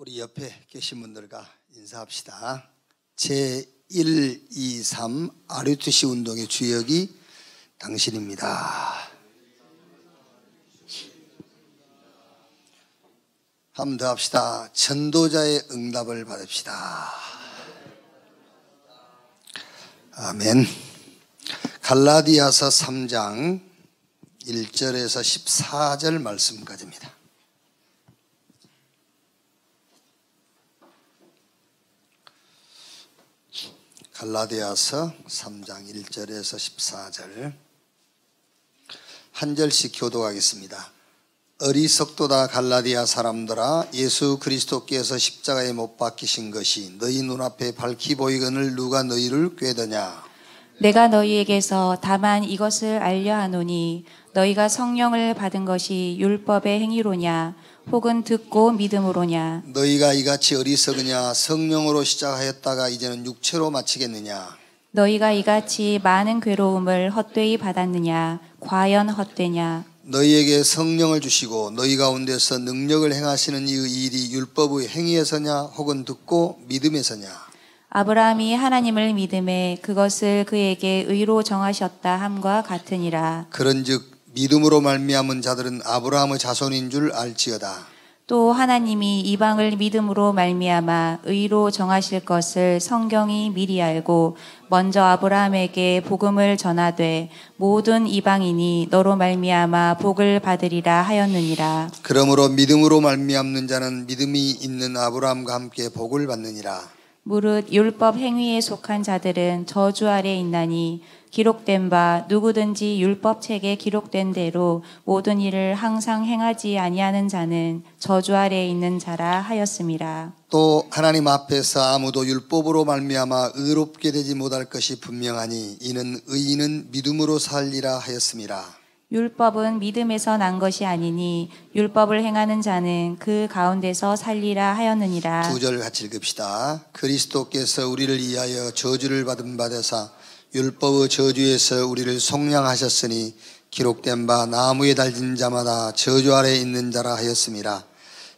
우리 옆에 계신 분들과 인사합시다. 제1, 2, 3 RUTC 운동의 주역이 당신입니다. 한 번 더 합시다. 전도자의 응답을 받읍시다. 아멘. 갈라디아서 3장 1절에서 14절 말씀까지입니다. 갈라디아서 3장 1절에서 14절 한 절씩 교독하겠습니다. 어리석도다 갈라디아 사람들아, 예수 그리스도께서 십자가에 못 박히신 것이 너희 눈앞에 밝히 보이거늘 누가 너희를 꾀더냐. 내가 너희에게서 다만 이것을 알려 하노니 너희가 성령을 받은 것이 율법의 행위로냐 혹은 듣고 믿음으로냐. 너희가 이같이 어리석으냐. 성령으로 시작하였다가 이제는 육체로 마치겠느냐. 너희가 이같이 많은 괴로움을 헛되이 받았느냐. 과연 헛되냐. 너희에게 성령을 주시고 너희 가운데서 능력을 행하시는 이 일이 율법의 행위에서냐 혹은 듣고 믿음에서냐. 아브라함이 하나님을 믿음에 그것을 그에게 의로 정하셨다 함과 같으니라. 그런즉 믿음으로 말미암은 자들은 아브라함의 자손인 줄 알지어다. 또 하나님이 이방을 믿음으로 말미암아 의로 정하실 것을 성경이 미리 알고 먼저 아브라함에게 복음을 전하되 모든 이방인이 너로 말미암아 복을 받으리라 하였느니라. 그러므로 믿음으로 말미암는 자는 믿음이 있는 아브라함과 함께 복을 받느니라. 무릇 율법 행위에 속한 자들은 저주 아래 있나니 기록된 바 누구든지 율법 책에 기록된 대로 모든 일을 항상 행하지 아니하는 자는 저주 아래 있는 자라 하였음이라. 또 하나님 앞에서 아무도 율법으로 말미암아 의롭게 되지 못할 것이 분명하니 이는 의인은 믿음으로 살리라 하였음이라. 율법은 믿음에서 난 것이 아니니 율법을 행하는 자는 그 가운데서 살리라 하였느니라. 2절 같이 읽읍시다. 그리스도께서 우리를 위하여 저주를 받은 바 되사 율법의 저주에서 우리를 속량하셨으니 기록된 바 나무에 달린 자마다 저주 아래 있는 자라 하였음이라.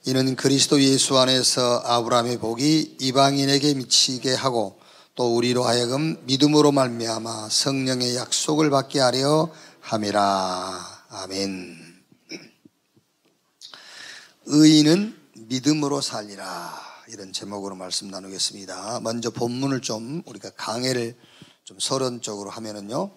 이는 그리스도 예수 안에서 아브라함의 복이 이방인에게 미치게 하고 또 우리로 하여금 믿음으로 말미암아 성령의 약속을 받게 하려 함이라. 아멘. 의인은 믿음으로 살리라, 이런 제목으로 말씀 나누겠습니다. 먼저 본문을 좀 우리가 강해를 좀 서론적으로 하면은요,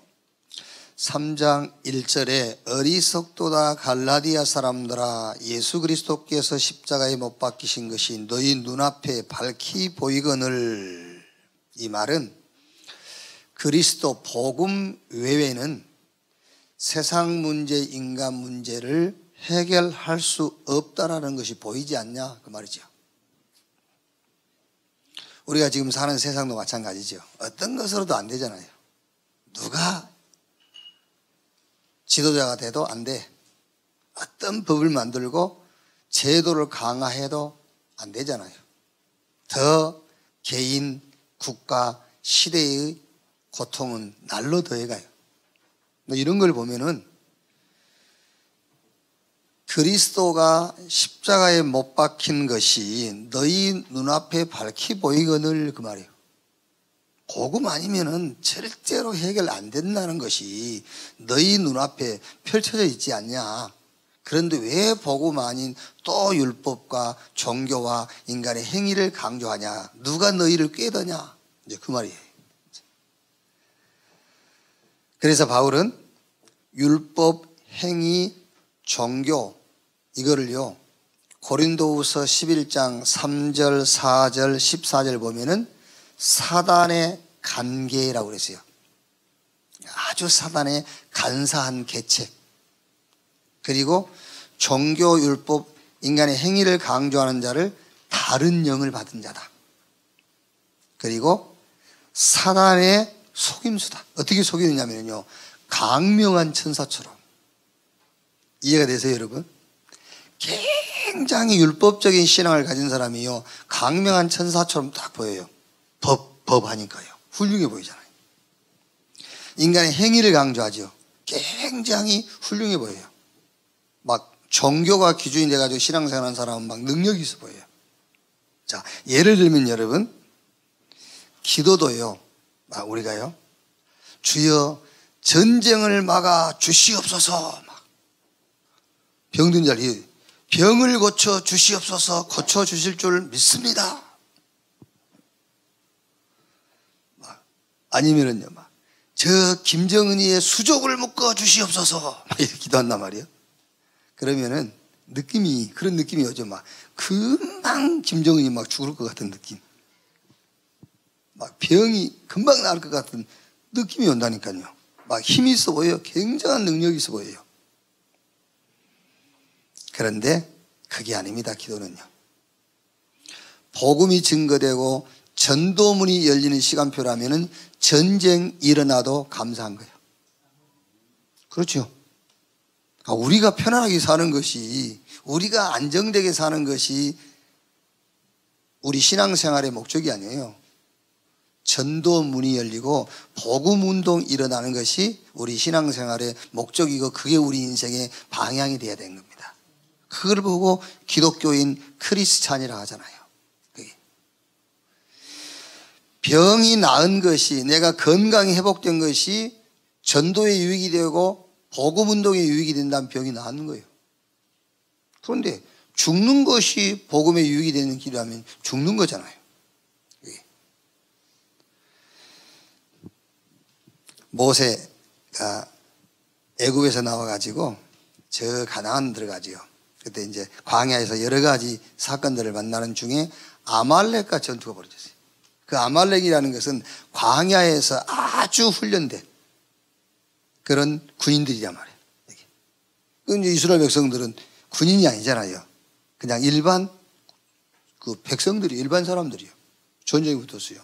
3장 1절에 어리석도다 갈라디아 사람들아, 예수 그리스도께서 십자가에 못 박히신 것이 너희 눈앞에 밝히 보이거늘. 이 말은 그리스도 복음 외에는 세상 문제, 인간 문제를 해결할 수 없다라는 것이 보이지 않냐, 그 말이죠. 우리가 지금 사는 세상도 마찬가지죠. 어떤 것으로도 안 되잖아요. 누가 지도자가 돼도 안 돼. 어떤 법을 만들고 제도를 강화해도 안 되잖아요. 더 개인, 국가, 시대의 고통은 날로 더해가요. 이런 걸 보면은 그리스도가 십자가에 못 박힌 것이 너희 눈앞에 밝히 보이거늘, 그 말이에요. 복음 아니면은 절대로 해결 안 된다는 것이 너희 눈앞에 펼쳐져 있지 않냐. 그런데 왜 복음 아닌 또 율법과 종교와 인간의 행위를 강조하냐. 누가 너희를 꾀더냐, 이제 그 말이에요. 그래서 바울은 율법, 행위, 종교, 이거를요, 고린도후서 11장 3절, 4절, 14절 보면은 사단의 간계라고 그랬어요. 아주 사단의 간사한 계책. 그리고 종교, 율법, 인간의 행위를 강조하는 자를 다른 영을 받은 자다. 그리고 사단의 속임수다. 어떻게 속이느냐면요, 강명한 천사처럼. 이해가 되세요, 여러분? 굉장히 율법적인 신앙을 가진 사람이요, 강명한 천사처럼 딱 보여요. 법하니까요. 훌륭해 보이잖아요. 인간의 행위를 강조하죠. 굉장히 훌륭해 보여요. 막 종교가 기준이 돼가지고 신앙생활하는 사람은 막 능력이 있어 보여요. 자, 예를 들면 여러분, 기도도요, 우리가요, 주여 전쟁을 막아 주시옵소서. 병든 자리, 병을 고쳐 주시옵소서. 고쳐 주실 줄 믿습니다. 아니면은요, 저 김정은이의 수족을 묶어 주시옵소서. 이렇게 기도한단 말이에요. 그러면은 그런 느낌이 오죠. 금방 김정은이 죽을 것 같은 느낌. 병이 금방 나을 것 같은 느낌이 온다니까요. 힘이 있어 보여요. 굉장한 능력이 있어 보여요. 그런데 그게 아닙니다. 기도는요. 복음이 증거되고 전도문이 열리는 시간표라면은 전쟁 일어나도 감사한 거예요. 그렇죠. 우리가 편안하게 사는 것이, 우리가 안정되게 사는 것이 우리 신앙생활의 목적이 아니에요. 전도문이 열리고 복음운동이 일어나는 것이 우리 신앙생활의 목적이고, 그게 우리 인생의 방향이 되어야 되는 겁니다. 그걸 보고 기독교인 크리스찬이라 하잖아요. 병이 나은 것이, 내가 건강이 회복된 것이 전도에 유익이 되고 복음운동에 유익이 된다면 병이 나은 거예요. 그런데 죽는 것이 복음에 유익이 되는 길이라면 죽는 거잖아요. 모세가 애굽에서 나와가지고 저 가나안 들어가지요. 그때 이제 광야에서 여러 가지 사건들을 만나는 중에 아말렉과 전투가 벌어졌어요. 그 아말렉이라는 것은 광야에서 아주 훈련된 그런 군인들이란 말이에요. 이제 이스라엘 백성들은 군인이 아니잖아요. 그냥 일반 백성들이, 일반 사람들이요. 전쟁이 붙었어요.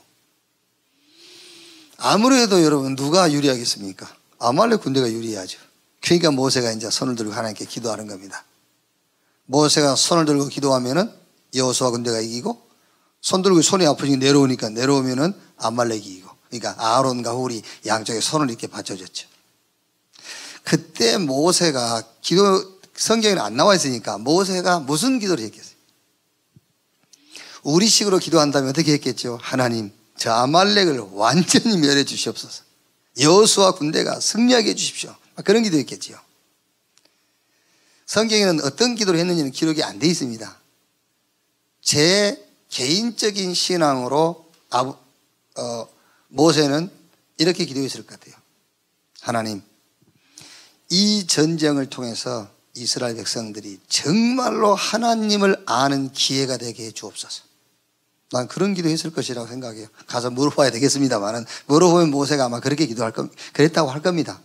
아무래도 여러분 누가 유리하겠습니까? 아말렉 군대가 유리하죠. 그러니까 모세가 이제 손을 들고 하나님께 기도하는 겁니다. 모세가 손을 들고 기도하면은 여호수아 군대가 이기고, 손 들고 손이 아프니까 내려오면은 아말렉이 이기고. 그러니까 아론과 훌이 양쪽에 손을 이렇게 받쳐줬죠. 그때 모세가 성경에 안 나와 있으니까 모세가 무슨 기도를 했겠어요? 우리식으로 기도한다면 어떻게 했겠죠? 하나님, 저 아말렉을 완전히 멸해 주시옵소서. 여호수아 군대가 승리하게 해 주십시오. 그런 기도했겠지요. 성경에는 어떤 기도를 했는지는 기록이 안 돼 있습니다. 제 개인적인 신앙으로 모세는 이렇게 기도했을 것 같아요. 하나님, 이 전쟁을 통해서 이스라엘 백성들이 정말로 하나님을 아는 기회가 되게 해 주옵소서. 난 그런 기도했을 것이라고 생각해요. 가서 물어봐야 되겠습니다만은, 물어보면 모세가 아마 그렇게 그랬다고 할 겁니다.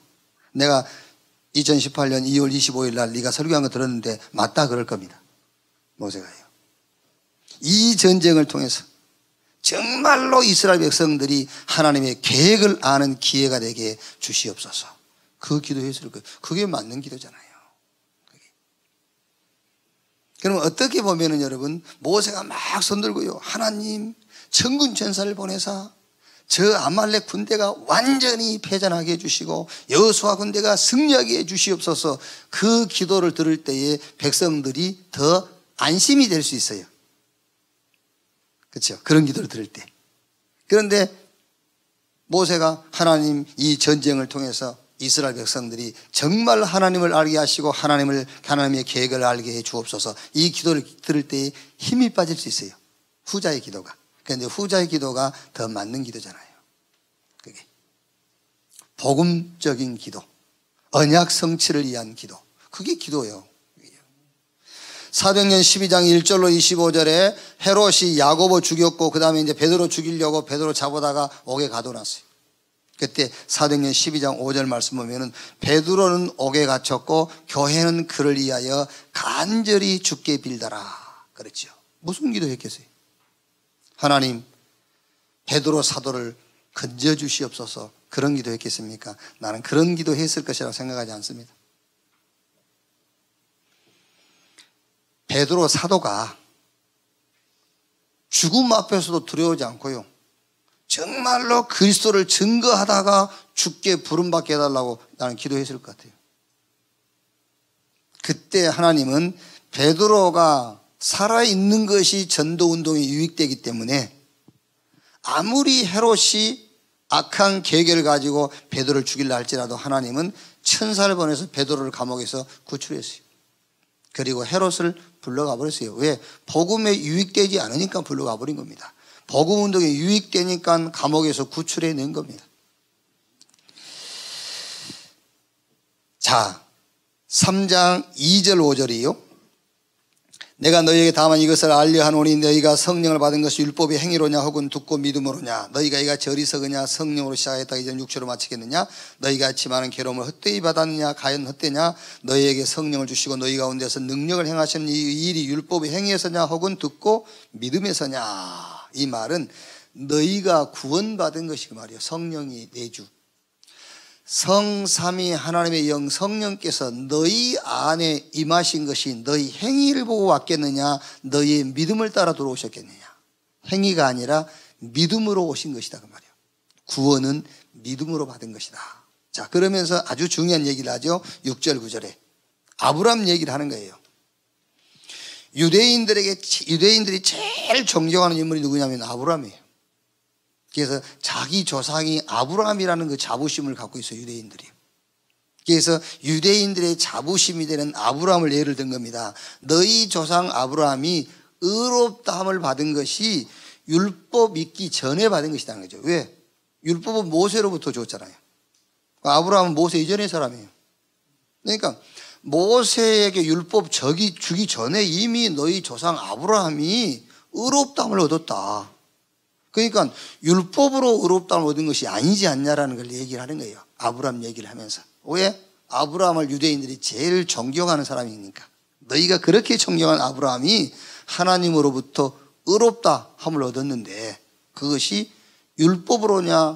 내가 2018년 2월 25일 날 네가 설교한 거 들었는데 맞다 그럴 겁니다. 모세가요. 이 전쟁을 통해서 정말로 이스라엘 백성들이 하나님의 계획을 아는 기회가 되게 주시옵소서. 그 기도했을 거예요. 그게 맞는 기도잖아요. 그러면 어떻게 보면은 여러분, 모세가 막 손들고요, 하나님 천군 천사를 보내사 저 아말렉 군대가 완전히 패전하게 해주시고 여호수아 군대가 승리하게 해주시옵소서. 그 기도를 들을 때에 백성들이 더 안심이 될 수 있어요. 그렇죠? 그런 기도를 들을 때. 그런데 모세가 하나님, 이 전쟁을 통해서 이스라엘 백성들이 정말 하나님을 알게 하시고 하나님의 계획을 알게 해 주옵소서. 이 기도를 들을 때에 힘이 빠질 수 있어요. 후자의 기도가. 그런데 후자의 기도가 더 맞는 기도잖아요. 그게 복음적인 기도, 언약 성취를 위한 기도. 그게 기도예요. 사도행전 12장 1절로 25절에 헤롯이 야고보 죽였고, 그 다음에 이제 베드로 죽이려고 베드로 잡아다가 옥에 가둬놨어요. 그때 사도행전 12장 5절 말씀 보면은 베드로는 옥에 갇혔고 교회는 그를 위하여 간절히 주께 빌더라 그랬죠. 무슨 기도했겠어요? 하나님, 베드로 사도를 건져 주시옵소서. 그런 기도했겠습니까? 나는 그런 기도했을 것이라고 생각하지 않습니다. 베드로 사도가 죽음 앞에서도 두려워하지 않고요, 정말로 그리스도를 증거하다가 주께 부름받게 해달라고 나는 기도했을 것 같아요. 그때 하나님은 베드로가 살아있는 것이 전도운동에 유익되기 때문에 아무리 헤롯이 악한 계획을 가지고 베드로를 죽이려 할지라도 하나님은 천사를 보내서 베드로를 감옥에서 구출했어요. 그리고 헤롯을 불러가 버렸어요. 왜? 복음에 유익되지 않으니까 불러가 버린 겁니다. 복음 운동에 유익되니까 감옥에서 구출해낸 겁니다. 자, 3장 2절 5절이요. 내가 너희에게 다만 이것을 알려 하노니 너희가 성령을 받은 것이 율법의 행위로냐 혹은 듣고 믿음으로냐. 너희가 이같이 어리석으냐 성령으로 시작했다가 이제 6절로 마치겠느냐. 너희가 같이 많은 괴로움을 헛되이 받았느냐. 가연 헛되냐. 너희에게 성령을 주시고 너희 가운데서 능력을 행하시는 이 일이 율법의 행위에서냐 혹은 듣고 믿음에서냐. 이 말은 너희가 구원받은 것이 그 말이에요. 성령이 내주. 성삼위 하나님의 영 성령께서 너희 안에 임하신 것이 너희 행위를 보고 왔겠느냐, 너희의 믿음을 따라 들어오셨겠느냐. 행위가 아니라 믿음으로 오신 것이다 그 말이에요. 구원은 믿음으로 받은 것이다. 자, 그러면서 아주 중요한 얘기를 하죠. 6절 9절에 아브라함 얘기를 하는 거예요. 유대인들이 제일 존경하는 인물이 누구냐면 아브라함이에요. 그래서 자기 조상이 아브라함이라는 그 자부심을 갖고 있어요, 유대인들이. 그래서 유대인들의 자부심이 되는 아브라함을 예를 든 겁니다. 너희 조상 아브라함이 의롭다함을 받은 것이 율법 있기 전에 받은 것이라는 거죠. 왜? 율법은 모세로부터 줬잖아요. 아브라함은 모세 이전의 사람이에요. 그러니까 모세에게 율법 주기 전에 이미 너희 조상 아브라함이 의롭다함을 얻었다. 그러니까 율법으로 의롭다함을 얻은 것이 아니지 않냐라는 걸 얘기를 하는 거예요. 아브라함 얘기를 하면서. 왜? 아브라함을 유대인들이 제일 존경하는 사람이니까. 너희가 그렇게 존경한 아브라함이 하나님으로부터 의롭다함을 얻었는데 그것이 율법으로냐?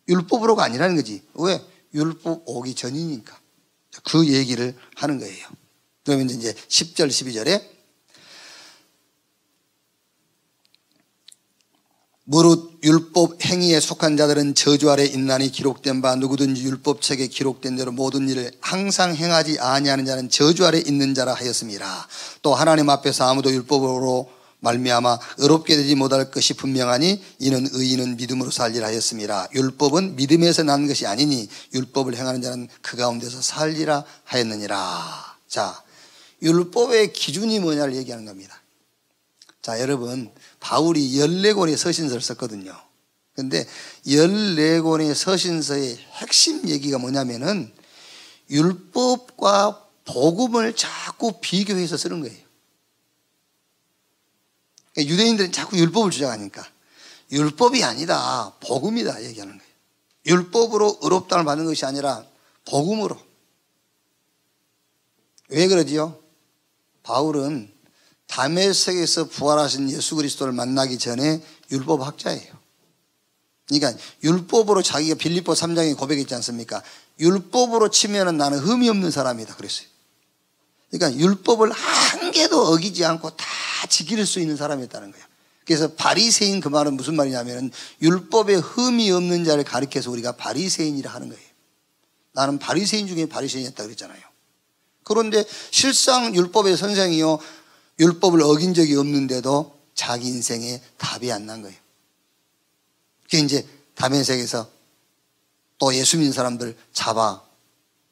율법으로가 아니라는 거지. 왜? 율법 오기 전이니까. 그 얘기를 하는 거예요. 그러면 이제 10절 12절에 무릇 율법 행위에 속한 자들은 저주 아래 있나니 기록된 바 누구든지 율법책에 기록된 대로 모든 일을 항상 행하지 아니하는 자는 저주 아래 있는 자라 하였습니다. 또 하나님 앞에서 아무도 율법으로 말미암아 의롭게 되지 못할 것이 분명하니 이는 의인은 믿음으로 살리라 하였습니다. 율법은 믿음에서 난 것이 아니니 율법을 행하는 자는 그 가운데서 살리라 하였느니라. 자, 율법의 기준이 뭐냐를 얘기하는 겁니다. 자, 여러분, 바울이 14권의 서신서를 썼거든요. 그런데 14권의 서신서의 핵심 얘기가 뭐냐면은 율법과 복음을 자꾸 비교해서 쓰는 거예요. 그러니까 유대인들은 자꾸 율법을 주장하니까 율법이 아니다, 복음이다 얘기하는 거예요. 율법으로 의롭다를 받는 것이 아니라 복음으로. 왜 그러지요? 바울은 다메섹에서 부활하신 예수 그리스도를 만나기 전에 율법학자예요. 그러니까 율법으로 자기가 빌립보 3장에 고백했지 않습니까? 율법으로 치면은 나는 흠이 없는 사람이다 그랬어요. 그러니까 율법을 한 개도 어기지 않고 다 지킬 수 있는 사람이었다는 거예요. 그래서 바리새인 그 말은 무슨 말이냐면 율법에 흠이 없는 자를 가리켜서 우리가 바리새인이라 하는 거예요. 나는 바리새인 중에 바리새인이었다 그랬잖아요. 그런데 실상 율법의 선생이요 율법을 어긴 적이 없는데도 자기 인생에 답이 안 난 거예요. 그게 이제 다메섹에서 또 예수 믿는 사람들 잡아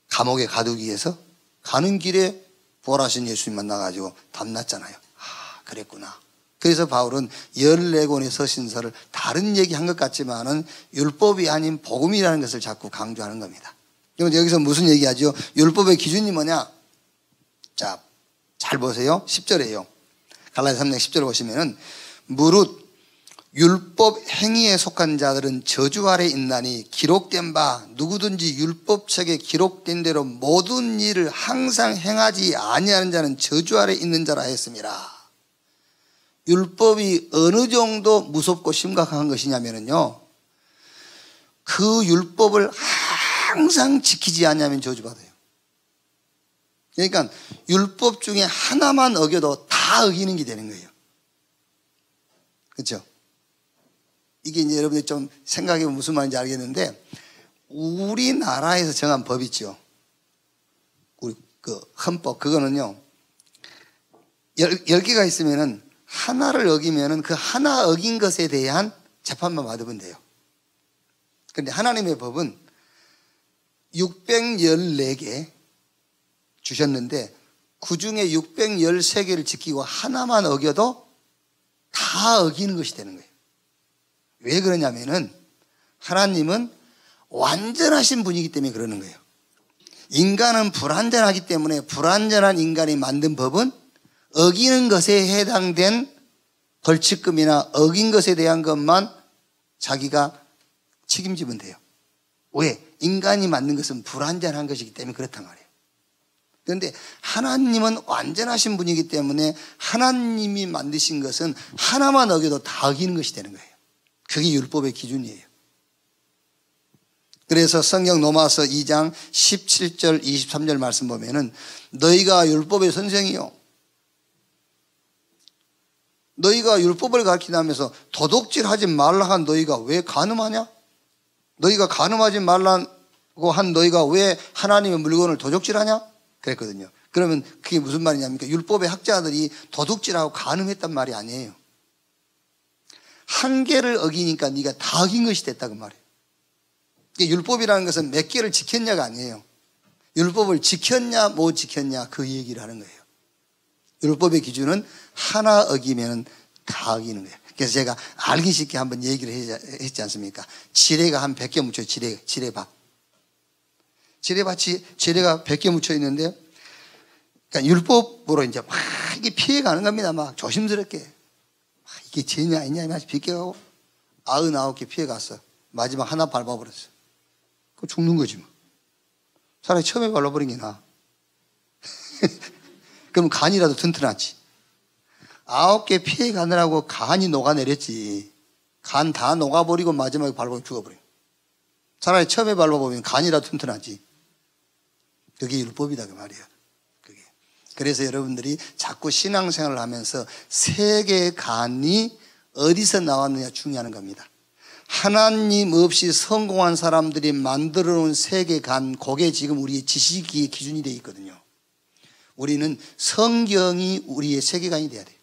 감옥에 가두기 위해서 가는 길에 부활하신 예수님 만나가지고 답났잖아요. 아, 그랬구나. 그래서 바울은 14권의 서신서를 다른 얘기한 것 같지만은 율법이 아닌 복음이라는 것을 자꾸 강조하는 겁니다. 그럼 여기서 무슨 얘기하죠? 율법의 기준이 뭐냐? 자, 잘 보세요. 10절이에요. 갈라디아 3장 10절을 보시면은 무릇 율법 행위에 속한 자들은 저주 아래 있나니 기록된 바 누구든지 율법책에 기록된 대로 모든 일을 항상 행하지 아니하는 자는 저주 아래 있는 자라 했습니다. 율법이 어느 정도 무섭고 심각한 것이냐면요, 그 율법을 항상 지키지 않으면 저주받아요. 그러니까 율법 중에 하나만 어겨도 다 어기는 게 되는 거예요. 그렇죠? 이게 이제 여러분들 좀 생각해보면 무슨 말인지 알겠는데, 우리나라에서 정한 법 있죠. 우리 그 헌법, 그거는요, 열 개가 있으면은 하나를 어기면은 그 하나 어긴 것에 대한 재판만 받으면 돼요. 그런데 하나님의 법은 614개 주셨는데 그 중에 613개를 지키고 하나만 어겨도 다 어기는 것이 되는 거예요. 왜 그러냐면은 하나님은 완전하신 분이기 때문에 그러는 거예요. 인간은 불완전하기 때문에 불완전한 인간이 만든 법은 어기는 것에 해당된 벌칙금이나 어긴 것에 대한 것만 자기가 책임지면 돼요. 왜? 인간이 만든 것은 불완전한 것이기 때문에 그렇단 말이에요. 그런데 하나님은 완전하신 분이기 때문에 하나님이 만드신 것은 하나만 어겨도 다 어기는 것이 되는 거예요. 그게 율법의 기준이에요. 그래서 성경 로마서 2장 17절 23절 말씀 보면은 너희가 율법의 선생이요, 너희가 율법을 가르치다면서 도둑질하지 말라 한 너희가 왜 간음하냐? 너희가 간음하지 말라고 한 너희가 왜 하나님의 물건을 도둑질하냐? 그랬거든요. 그러면 그게 무슨 말이냐면 율법의 학자들이 도둑질하고 간음했단 말이 아니에요. 한 개를 어기니까 네가 다 어긴 것이 됐다고 말이에요. 율법이라는 것은 몇 개를 지켰냐가 아니에요. 율법을 지켰냐 못 지켰냐 그 얘기를 하는 거예요. 율법의 기준은 하나 어기면 다 어기는 거예요. 그래서 제가 알기 쉽게 한번 얘기를 했지 않습니까? 지뢰가 한 100개 묻혀요. 지뢰밭. 지뢰가 100개 묻혀 있는데, 그러니까 율법으로 이제 막 이게 피해가는 겁니다. 막 조심스럽게. 이게 죄냐 아니냐 하면서 비껴가고 99개 피해갔어. 마지막 하나 밟아버렸어. 그거 죽는 거지 뭐. 차라리 처음에 밟아버린 게 나아. 그럼 간이라도 튼튼하지. 9개 피해가느라고 간이 녹아내렸지. 간 다 녹아버리고 마지막에 밟아버리면 죽어버려. 차라리 처음에 밟아보면 간이라도 튼튼하지. 그게 율법이다 그 말이야. 그게. 그래서 여러분들이 자꾸 신앙생활을 하면서 세계관이 어디서 나왔느냐 중요한 겁니다. 하나님 없이 성공한 사람들이 만들어 놓은 세계관, 그게 지금 우리의 지식의 기준이 되어 있거든요. 우리는 성경이 우리의 세계관이 돼야 돼요.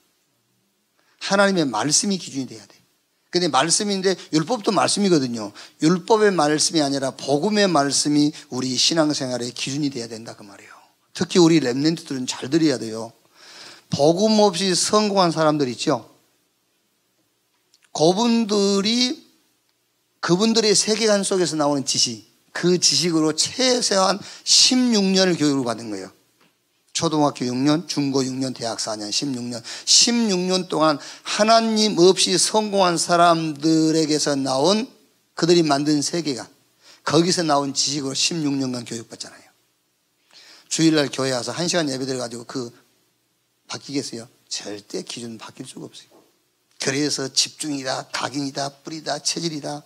하나님의 말씀이 기준이 돼야 돼요. 근데 말씀인데 율법도 말씀이거든요. 율법의 말씀이 아니라 복음의 말씀이 우리 신앙생활의 기준이 돼야 된다 그 말이에요. 특히 우리 렘넌트들은 잘 들어야 돼요. 복음 없이 성공한 사람들 있죠. 그분들의 세계관 속에서 나오는 지식, 그 지식으로 최소한 16년을 교육을 받은 거예요. 초등학교 6년, 중고 6년, 대학 4년, 16년. 16년 동안 하나님 없이 성공한 사람들에게서 나온 그들이 만든 세계관, 거기서 나온 지식으로 16년간 교육받잖아요. 주일날 교회 와서 1시간 예배 드려가지고 바뀌겠어요? 절대 기준 바뀔 수가 없어요. 그래서 집중이다, 각인이다, 뿌리다, 체질이다.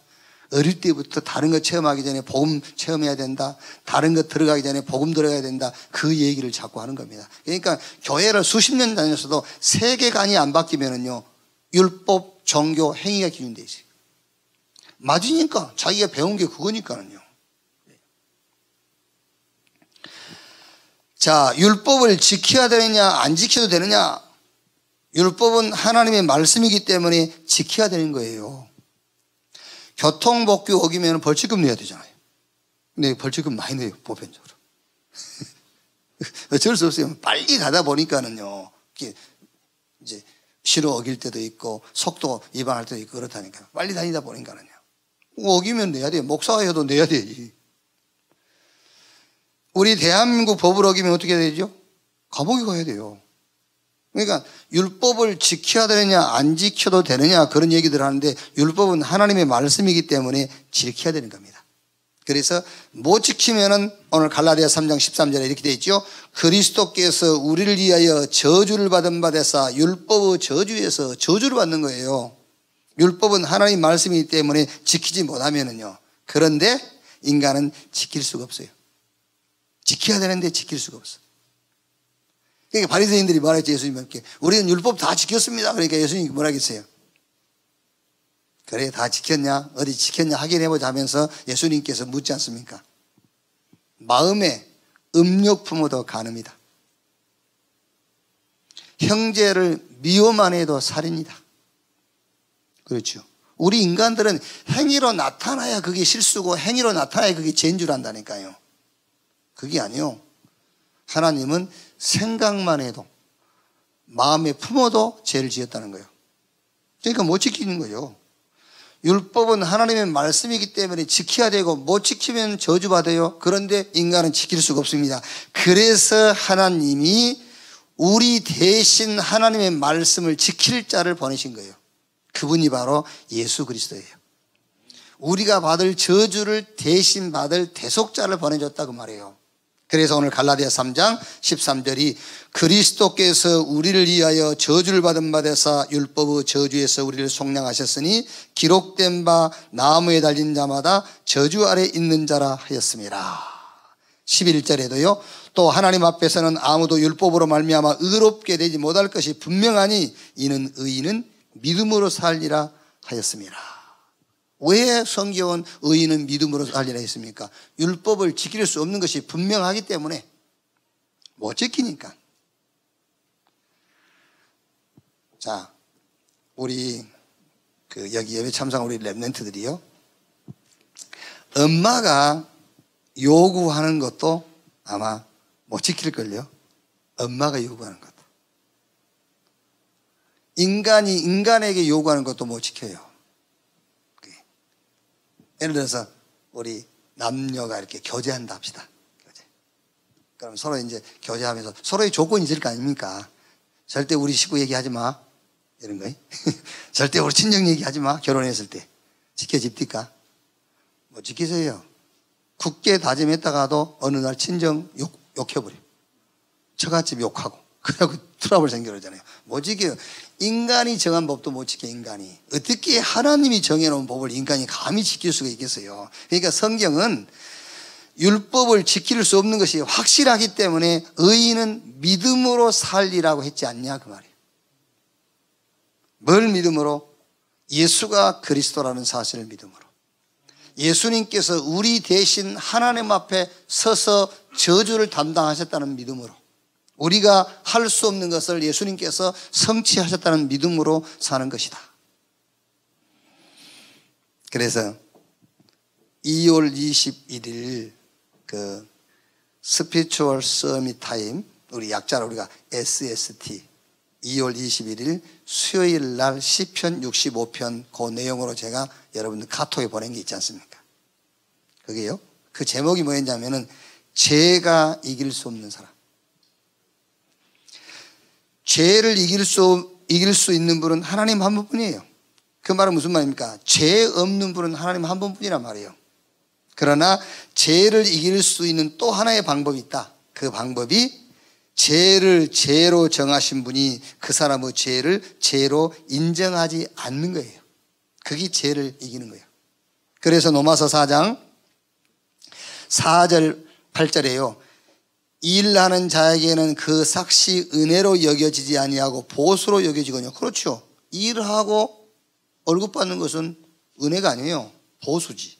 어릴 때부터 다른 거 체험하기 전에 복음 체험해야 된다. 다른 거 들어가기 전에 복음 들어가야 된다. 그 얘기를 자꾸 하는 겁니다. 그러니까 교회를 수십 년 다녔어도 세계관이 안 바뀌면은요, 율법, 종교, 행위가 기준되어 있어요. 맞으니까 자기가 배운 게 그거니까는요. 자, 율법을 지켜야 되느냐 안 지켜도 되느냐? 율법은 하나님의 말씀이기 때문에 지켜야 되는 거예요. 교통법규 어기면 벌칙금 내야 되잖아요. 근데 벌칙금 많이 내요, 보편적으로. 어쩔 수 없어요. 빨리 가다 보니까는요, 이제 시로 어길 때도 있고, 속도 위반할 때도 있고, 그렇다니까요. 빨리 다니다 보니까는요. 어기면 내야 돼요. 목사가 해도 내야 되지. 우리 대한민국 법을 어기면 어떻게 되죠? 감옥에 가야 돼요. 그러니까 율법을 지켜야 되느냐 안 지켜도 되느냐 그런 얘기들 하는데 율법은 하나님의 말씀이기 때문에 지켜야 되는 겁니다. 그래서 못 지키면은 오늘 갈라디아 3장 13절에 이렇게 되어 있죠. 그리스도께서 우리를 위하여 저주를 받은 바 되사 율법의 저주에서 저주를 받는 거예요. 율법은 하나님 말씀이기 때문에 지키지 못하면은요. 그런데 인간은 지킬 수가 없어요. 지켜야 되는데 지킬 수가 없어. 그러니까 바리새인들이 말했죠, 예수님께. 우리는 율법 다 지켰습니다. 그러니까 예수님이 뭐라 했어요? 그래, 다 지켰냐? 어디 지켰냐? 확인해보자 하면서 예수님께서 묻지 않습니까? 마음에 음욕 품어도 가늠이다. 형제를 미워만 해도 살인이다. 그렇죠. 우리 인간들은 행위로 나타나야 그게 실수고 행위로 나타나야 그게 죄인 줄 안다니까요. 그게 아니요. 하나님은 생각만 해도 마음에 품어도 죄를 지었다는 거예요. 그러니까 못 지키는 거죠. 율법은 하나님의 말씀이기 때문에 지켜야 되고 못 지키면 저주받아요. 그런데 인간은 지킬 수가 없습니다. 그래서 하나님이 우리 대신 하나님의 말씀을 지킬 자를 보내신 거예요. 그분이 바로 예수 그리스도예요. 우리가 받을 저주를 대신 받을 대속자를 보내줬다고 말해요. 그래서 오늘 갈라디아 3장 13절이 그리스도께서 우리를 위하여 저주를 받은 바 되사 율법의 저주에서 우리를 속량하셨으니 기록된 바 나무에 달린 자마다 저주 아래 있는 자라 하였습니다. 11절에도요. 또 하나님 앞에서는 아무도 율법으로 말미암아 의롭게 되지 못할 것이 분명하니 이는 의인은 믿음으로 살리라 하였습니다. 왜 성경은 의인은 믿음으로 살리라 했습니까? 율법을 지킬 수 없는 것이 분명하기 때문에 못 지키니까. 자, 우리 여기 예배 참석 우리 랩런트들이요. 엄마가 요구하는 것도 아마 못 지킬걸요. 엄마가 요구하는 것도. 인간이 인간에게 요구하는 것도 못 지켜요. 예를 들어서 우리 남녀가 이렇게 교제한다 합시다. 교제. 그럼 서로 이제 교제하면서 서로의 조건이 있을 거 아닙니까? 절대 우리 식구 얘기하지 마. 이런 거예요. 절대 우리 친정 얘기하지 마. 결혼했을 때. 지켜집니까? 뭐 지키세요. 굳게 다짐했다가도 어느 날 친정 욕해버려. 처갓집 욕하고. 그래갖고 트러블 생겨나잖아요. 못 지켜요. 인간이 정한 법도 못 지켜. 인간이 어떻게 하나님이 정해놓은 법을 인간이 감히 지킬 수가 있겠어요. 그러니까 성경은 율법을 지킬 수 없는 것이 확실하기 때문에 의인은 믿음으로 살리라고 했지 않냐 그 말이에요. 뭘 믿음으로? 예수가 그리스도라는 사실을 믿음으로. 예수님께서 우리 대신 하나님 앞에 서서 저주를 담당하셨다는 믿음으로. 우리가 할 수 없는 것을 예수님께서 성취하셨다는 믿음으로 사는 것이다. 그래서 2월 21일 스피리추얼 서밋 타임, 우리 약자로 우리가 SST 2월 21일 수요일 날 시편 65편 그 내용으로 제가 여러분들 카톡에 보낸 게 있지 않습니까? 그게요. 그 제목이 뭐였냐면은 죄가 이길 수 없는 사람. 죄를 이길 수 있는 분은 하나님 한 분뿐이에요. 그 말은 무슨 말입니까? 죄 없는 분은 하나님 한 분뿐이란 말이에요. 그러나 죄를 이길 수 있는 또 하나의 방법이 있다. 그 방법이 죄를 죄로 정하신 분이 그 사람의 죄를 죄로 인정하지 않는 거예요. 그게 죄를 이기는 거예요. 그래서 로마서 4장 4절 8절에요. 일하는 자에게는 그 삭시 은혜로 여겨지지 아니하고 보수로 여겨지거든요. 그렇죠. 일하고 월급 받는 것은 은혜가 아니에요. 보수지.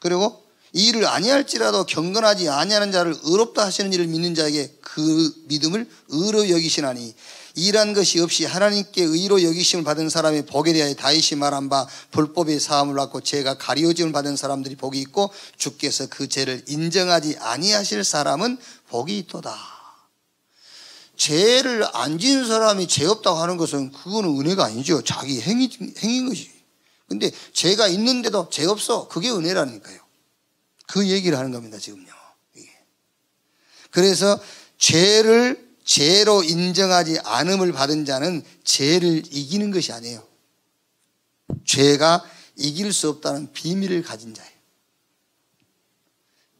그리고 이 일을 아니할지라도 경건하지 아니하는 자를 의롭다 하시는 일을 믿는 자에게 그 믿음을 의로 여기시나니 일한 것이 없이 하나님께 의로 여기심을 받은 사람의 복에 대하여 다윗이 말한 바 불법의 사함을 받고 죄가 가리워짐을 받은 사람들이 복이 있고 주께서 그 죄를 인정하지 아니하실 사람은 복이 있도다. 죄를 안 지은 사람이 죄 없다고 하는 것은 그거는 은혜가 아니죠. 자기 행인 것이. 근데 죄가 있는데도 죄 없어. 그게 은혜라니까요. 그 얘기를 하는 겁니다, 지금요. 그래서 죄를 죄로 인정하지 않음을 받은 자는 죄를 이기는 것이 아니에요. 죄가 이길 수 없다는 비밀을 가진 자예요.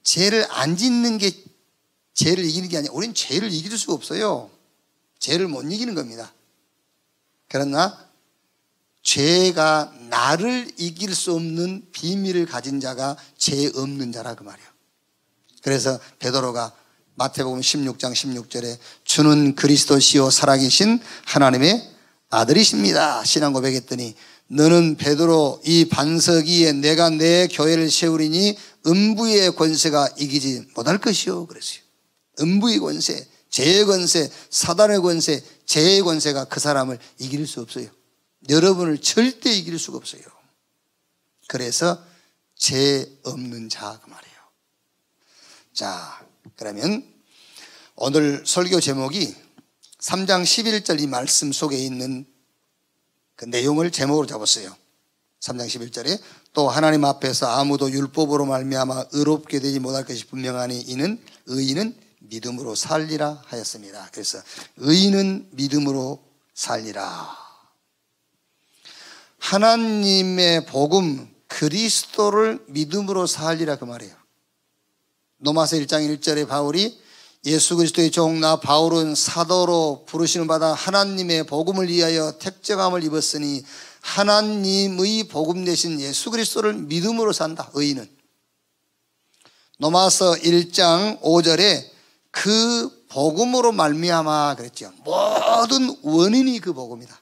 죄를 안 짓는 게 죄를 이기는 게 아니라 우리는 죄를 이길 수가 없어요. 죄를 못 이기는 겁니다. 그러나 죄가 나를 이길 수 없는 비밀을 가진 자가 죄 없는 자라 그 말이에요. 그래서 베드로가 마태복음 16장 16절에 주는 그리스도시요 살아계신 하나님의 아들이십니다. 신앙 고백했더니 너는 베드로 이 반석 위에 내가 내 교회를 세우리니 음부의 권세가 이기지 못할 것이요 그랬어요. 음부의 권세, 죄의 권세, 사단의 권세, 죄의 권세가 그 사람을 이길 수 없어요. 여러분을 절대 이길 수가 없어요. 그래서 죄 없는 자 그 말이에요. 자, 그러면 오늘 설교 제목이 3장 11절 이 말씀 속에 있는 그 내용을 제목으로 잡았어요. 3장 11절에 또 하나님 앞에서 아무도 율법으로 말미암아 의롭게 되지 못할 것이 분명하니 이는 의인은 믿음으로 살리라 하였습니다. 그래서 의인은 믿음으로 살리라. 하나님의 복음 그리스도를 믿음으로 살리라 그 말이에요. 로마서 1장 1절에 바울이 예수 그리스도의 종 나 바울은 사도로 부르심을 받아 하나님의 복음을 위하여 택정함을 입었으니 하나님의 복음 대신 예수 그리스도를 믿음으로 산다. 의인은. 로마서 1장 5절에 그 복음으로 말미암아 그랬죠. 모든 원인이 그 복음이다.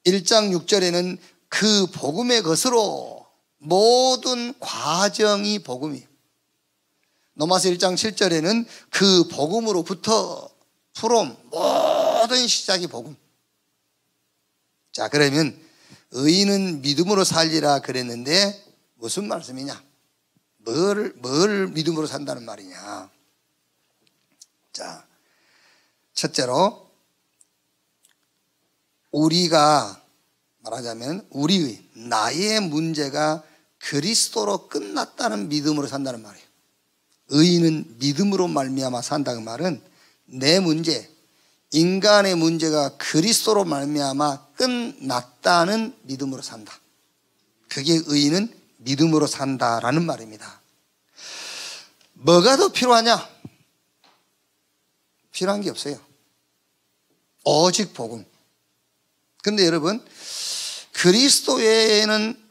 1장 6절에는 그 복음의 것으로 모든 과정이 복음이에요. 로마서 1장 7절에는 그 복음으로부터 프롬 모든 시작이 복음. 자, 그러면 의인은 믿음으로 살리라 그랬는데 무슨 말씀이냐? 뭘 믿음으로 산다는 말이냐? 자, 첫째로 우리가 말하자면 우리의 나의 문제가 그리스도로 끝났다는 믿음으로 산다는 말이에요. 의인은 믿음으로 말미암아 산다 그 말은 내 문제, 인간의 문제가 그리스도로 말미암아 끝났다는 믿음으로 산다. 그게 의인은 믿음으로 산다라는 말입니다. 뭐가 더 필요하냐? 필요한 게 없어요. 오직 복음. 그런데 여러분, 그리스도 외에는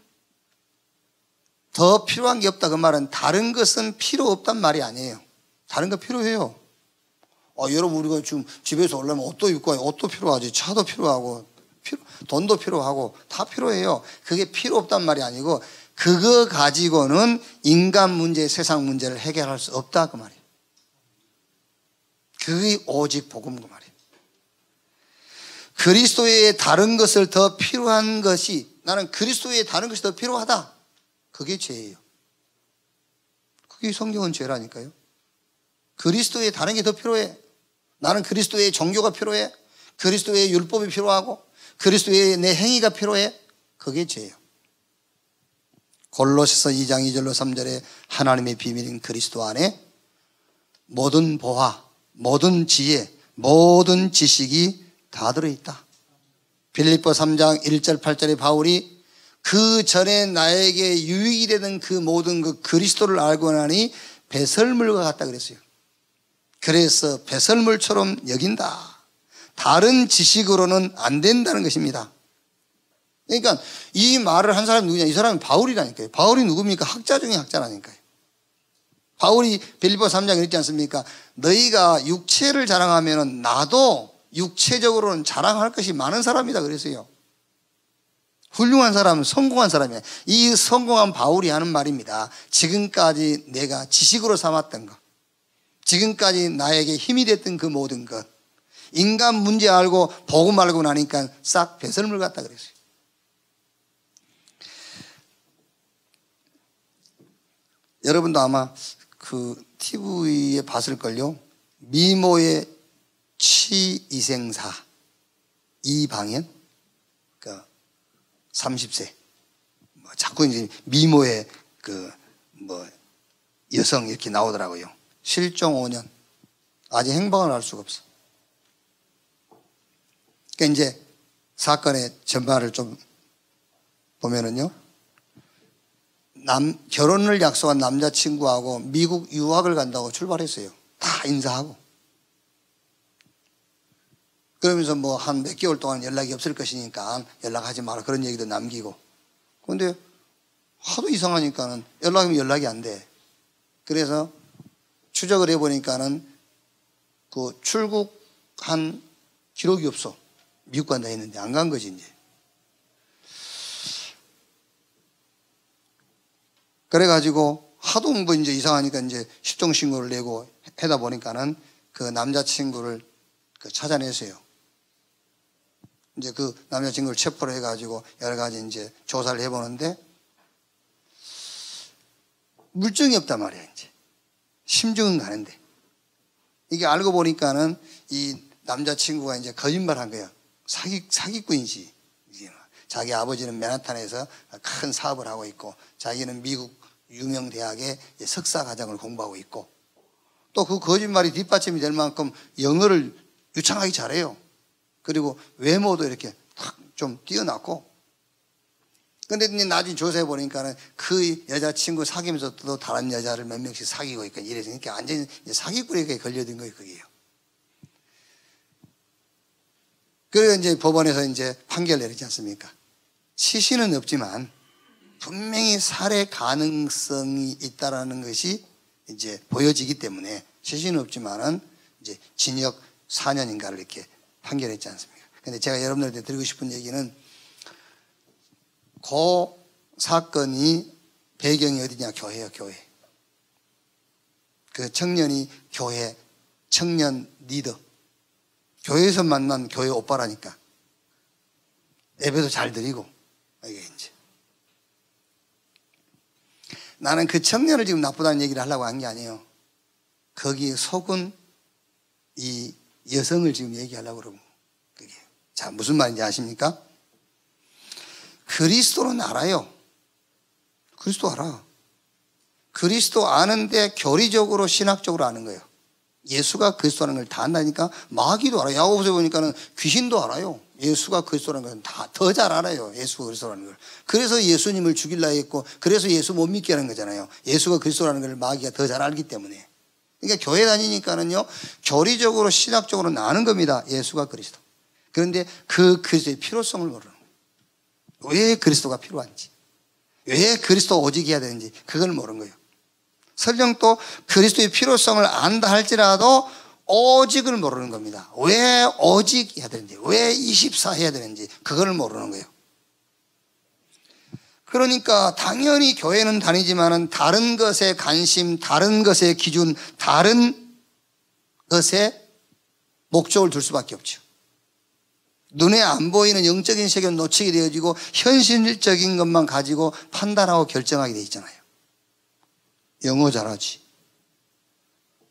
더 필요한 게 없다 그 말은 다른 것은 필요 없단 말이 아니에요. 다른 거 필요해요. 여러분 우리가 지금 집에서 오려면 옷도 입고 옷도 필요하지, 차도 필요하고 돈도 필요하고 다 필요해요. 그게 필요 없단 말이 아니고 그거 가지고는 인간 문제, 세상 문제를 해결할 수 없다 그 말이에요. 그게 오직 복음 그 말이에요. 그리스도의 다른 것을 더 필요한 것이 나는 그리스도의 다른 것이 더 필요하다. 그게 죄예요. 그게 성경은 죄라니까요. 그리스도의 다른 게 더 필요해. 나는 그리스도의 종교가 필요해. 그리스도의 율법이 필요하고 그리스도의 내 행위가 필요해. 그게 죄예요. 골로새서 2장 2절로 3절에 하나님의 비밀인 그리스도 안에 모든 보화, 모든 지혜, 모든 지식이 다 들어있다. 빌립보 3장 1절 8절에 바울이 그 전에 나에게 유익이 되는 그 모든 그 그리스도를 알고 나니 배설물과 같다 그랬어요. 그래서 배설물처럼 여긴다. 다른 지식으로는 안 된다는 것입니다. 그러니까 이 말을 한 사람이 누구냐? 이 사람이 바울이라니까요. 바울이 누굽니까? 학자 중에 학자라니까요. 바울이 빌립보 3장에 그랬지 않습니까? 너희가 육체를 자랑하면 나도 육체적으로는 자랑할 것이 많은 사람이다 그랬어요. 훌륭한 사람은 성공한 사람이야. 이 성공한 바울이 하는 말입니다. 지금까지 내가 지식으로 삼았던 것, 지금까지 나에게 힘이 됐던 그 모든 것, 인간 문제 알고 복음 알고 나니까 싹 배설물 같다 그랬어요. 여러분도 아마 그 TV에 봤을걸요. 미모의 취이생사 이방현 30세 자꾸 이제 미모의 여성 이렇게 나오더라고요. 실종 5년 아직 행방을 알 수가 없어. 그러니까 이제 사건의 전말을 좀 보면은요, 결혼을 약속한 남자친구하고 미국 유학을 간다고 출발했어요. 다 인사하고. 그러면서 뭐 한 몇 개월 동안 연락이 없을 것이니까 연락하지 마라 그런 얘기도 남기고. 그런데 하도 이상하니까는 연락이면 연락이 안 돼. 그래서 추적을 해보니까는 그 출국한 기록이 없어. 미국 간다 했는데 안 간 거지 이제. 그래가지고 하도 뭐 이제 이상하니까 이제 실종 신고를 내고 하다 보니까는 그 남자친구를 찾아내세요. 이제 그 남자친구를 체포를 해가지고 여러 가지 이제 조사를 해보는데 물증이 없단 말이야, 이제. 심증은 가는데. 이게 알고 보니까는 이 남자친구가 이제 거짓말 한 거야. 사기꾼이지. 자기 아버지는 맨하탄에서 큰 사업을 하고 있고, 자기는 미국 유명 대학에 석사 과정을 공부하고 있고, 또 그 거짓말이 뒷받침이 될 만큼 영어를 유창하게 잘해요. 그리고 외모도 이렇게 탁 좀 뛰어났고. 근데 이제 나중에 조사해 보니까는 그 여자친구 사귀면서 또 다른 여자를 몇 명씩 사귀고 있고 이래서니까 완전히 사기꾼에게 걸려든 거예요, 그게요. 그래서 이제 법원에서 이제 판결 내리지 않습니까? 시신은 없지만 분명히 살해 가능성이 있다라는 것이 이제 보여지기 때문에 시신은 없지만은 이제 징역 4년인가를 이렇게 판결했지 않습니까? 근데 제가 여러분들한테 드리고 싶은 얘기는 그 사건이 배경이 어디냐? 교회예요, 교회. 그 청년이 교회, 청년 리더. 교회에서 만난 교회 오빠라니까. 예배도 잘 드리고, 이게 이제. 나는 그 청년을 지금 나쁘다는 얘기를 하려고 한 게 아니에요. 거기에 속은 이 여성을 지금 얘기하려고 그러고. 그게. 자, 무슨 말인지 아십니까? 그리스도는 알아요. 그리스도 알아. 그리스도 아는데 교리적으로 신학적으로 아는 거예요. 예수가 그리스도라는 걸 다 안다니까. 마귀도 알아요. 야고보서에 보니까는 귀신도 알아요. 예수가 그리스도라는 건 다 더 잘 알아요. 예수가 그리스도라는 걸. 그래서 예수님을 죽이려 했고, 그래서 예수 못 믿게 하는 거잖아요. 예수가 그리스도라는 걸 마귀가 더 잘 알기 때문에. 그러니까 교회 다니니까는요, 교리적으로 신학적으로는 아는 겁니다. 예수가 그리스도. 그런데 그 그리스도의 필요성을 모르는 거예요. 왜 그리스도가 필요한지, 왜 그리스도 오직 해야 되는지 그걸 모르는 거예요. 설령 또 그리스도의 필요성을 안다 할지라도 오직을 모르는 겁니다. 왜 오직 해야 되는지, 왜 24 해야 되는지 그걸 모르는 거예요. 그러니까 당연히 교회는 다니지만은 다른 것에 관심, 다른 것에 기준, 다른 것에 목적을 둘 수밖에 없죠. 눈에 안 보이는 영적인 세계는 놓치게 되어지고 현실적인 것만 가지고 판단하고 결정하게 돼 있잖아요. 영어 잘하지,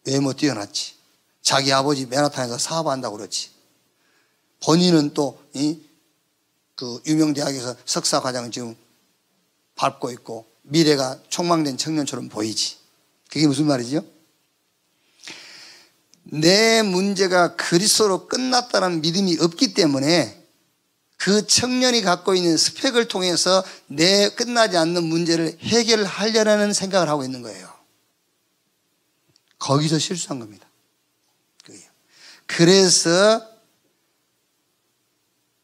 외모 뛰어났지, 자기 아버지 맨하탄에서 사업한다고 그러지, 본인은 또 그 유명 대학에서 석사 과정을 지금 밟고 있고 미래가 촉망된 청년처럼 보이지. 그게 무슨 말이죠? 내 문제가 그리스도로 끝났다는 믿음이 없기 때문에 그 청년이 갖고 있는 스펙을 통해서 내 끝나지 않는 문제를 해결하려는 생각을 하고 있는 거예요. 거기서 실수한 겁니다. 그래서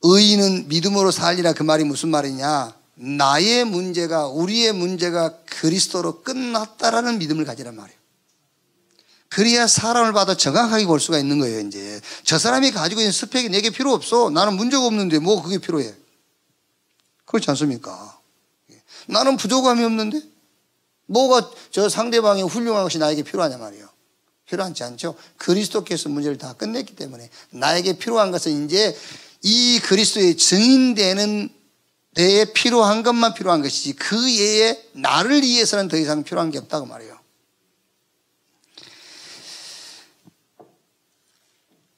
의인은 믿음으로 살리라, 그 말이 무슨 말이냐? 나의 문제가, 우리의 문제가 그리스도로 끝났다라는 믿음을 가지란 말이에요. 그래야 사람을 봐도 정확하게 볼 수가 있는 거예요. 이제 저 사람이 가지고 있는 스펙이 내게 필요 없어. 나는 문제가 없는데 뭐 그게 필요해? 그렇지 않습니까? 나는 부족함이 없는데 뭐가 저 상대방이 훌륭한 것이 나에게 필요하냐 말이에요. 필요하지 않죠. 그리스도께서 문제를 다 끝냈기 때문에 나에게 필요한 것은 이제 이 그리스도의 증인되는 데에 필요한 것만 필요한 것이지 그 외에 나를 위해서는 더 이상 필요한 게 없다고 말이에요.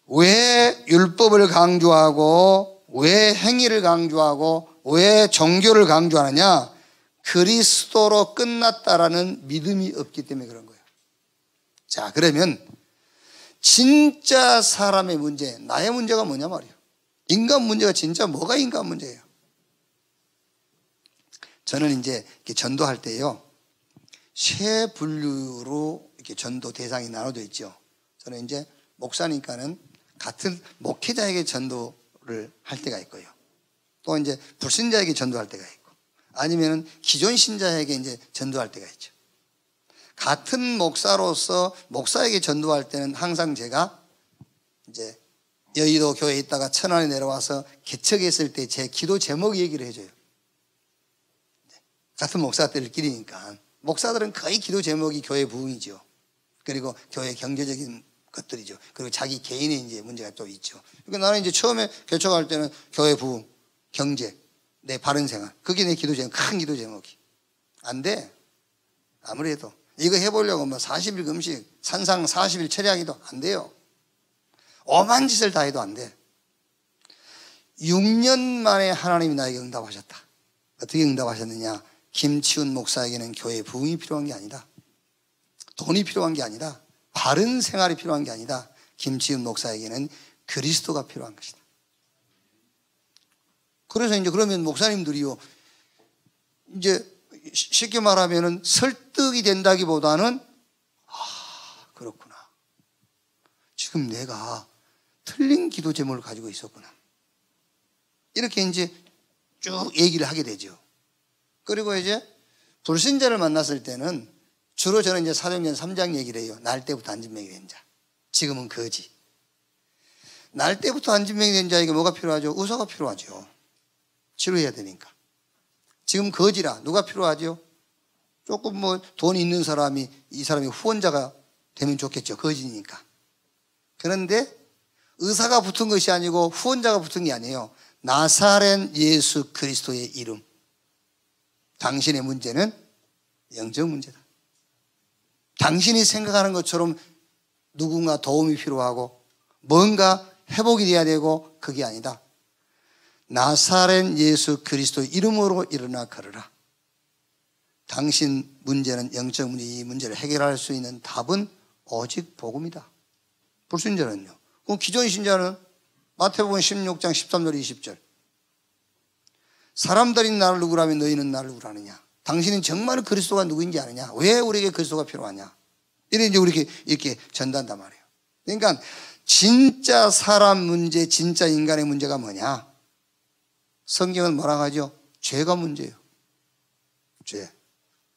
왜 율법을 강조하고 왜 행위를 강조하고 왜 종교를 강조하느냐? 그리스도로 끝났다라는 믿음이 없기 때문에 그런 거예요. 자, 그러면 진짜 사람의 문제, 나의 문제가 뭐냐 말이에요. 인간 문제가 진짜 뭐가 인간 문제예요? 저는 이제 이렇게 전도할 때요, 세 분류로 이렇게 전도 대상이 나눠져 있죠. 저는 이제 목사니까는 같은 목회자에게 전도를 할 때가 있고요. 또 이제 불신자에게 전도할 때가 있고, 아니면은 기존 신자에게 이제 전도할 때가 있죠. 같은 목사로서 목사에게 전도할 때는 항상 제가 이제 여의도 교회에 있다가 천안에 내려와서 개척했을 때 제 기도 제목 얘기를 해줘요. 같은 목사들끼리니까. 목사들은 거의 기도 제목이 교회 부흥이죠. 그리고 교회 경제적인 것들이죠. 그리고 자기 개인의 이제 문제가 또 있죠. 그러니까 나는 이제 처음에 개척할 때는 교회 부흥, 경제, 내 바른 생활, 그게 내 기도 제목, 큰 기도 제목이. 안 돼. 아무래도 이거 해보려고 뭐 40일 금식, 산상 40일 철야기도 안 돼요. 엄한 짓을 다 해도 안 돼. 6년 만에 하나님이 나에게 응답하셨다. 어떻게 응답하셨느냐? 김치훈 목사에게는 교회 부흥이 필요한 게 아니다. 돈이 필요한 게 아니다. 바른 생활이 필요한 게 아니다. 김치훈 목사에게는 그리스도가 필요한 것이다. 그래서 이제 그러면 목사님들이요, 이제 쉽게 말하면은 설득이 된다기보다는, 그렇구나. 지금 내가 틀린 기도 제목을 가지고 있었구나. 이렇게 이제 쭉 얘기를 하게 되죠. 그리고 이제 불신자를 만났을 때는 주로 저는 이제 사도행전 3장 얘기를 해요. 날 때부터 안진병이 된 자. 지금은 거지. 날 때부터 안진병이 된 자에게 뭐가 필요하죠? 의사가 필요하죠. 치료해야 되니까. 지금 거지라 누가 필요하죠? 조금 뭐 돈이 있는 사람이, 이 사람이 후원자가 되면 좋겠죠. 거지니까. 그런데 의사가 붙은 것이 아니고 후원자가 붙은 게 아니에요. 나사렛 예수 그리스도의 이름. 당신의 문제는 영적 문제다. 당신이 생각하는 것처럼 누군가 도움이 필요하고 뭔가 회복이 돼야 되고 그게 아니다. 나사렛 예수 그리스도의 이름으로 일어나 걸으라. 당신 문제는 영적 문제, 이 문제를 해결할 수 있는 답은 오직 복음이다. 불신자는요. 그럼 기존 신자는 마태복음 16장 13절 20절. 사람들이 나를 누구라면 너희는 나를 누구라느냐. 당신은 정말 그리스도가 누구인지 아느냐. 왜 우리에게 그리스도가 필요하냐. 이래 이제 우리에게 이렇게 전단단 말이에요. 그러니까 진짜 사람 문제, 진짜 인간의 문제가 뭐냐. 성경은 뭐라고 하죠? 죄가 문제예요. 죄.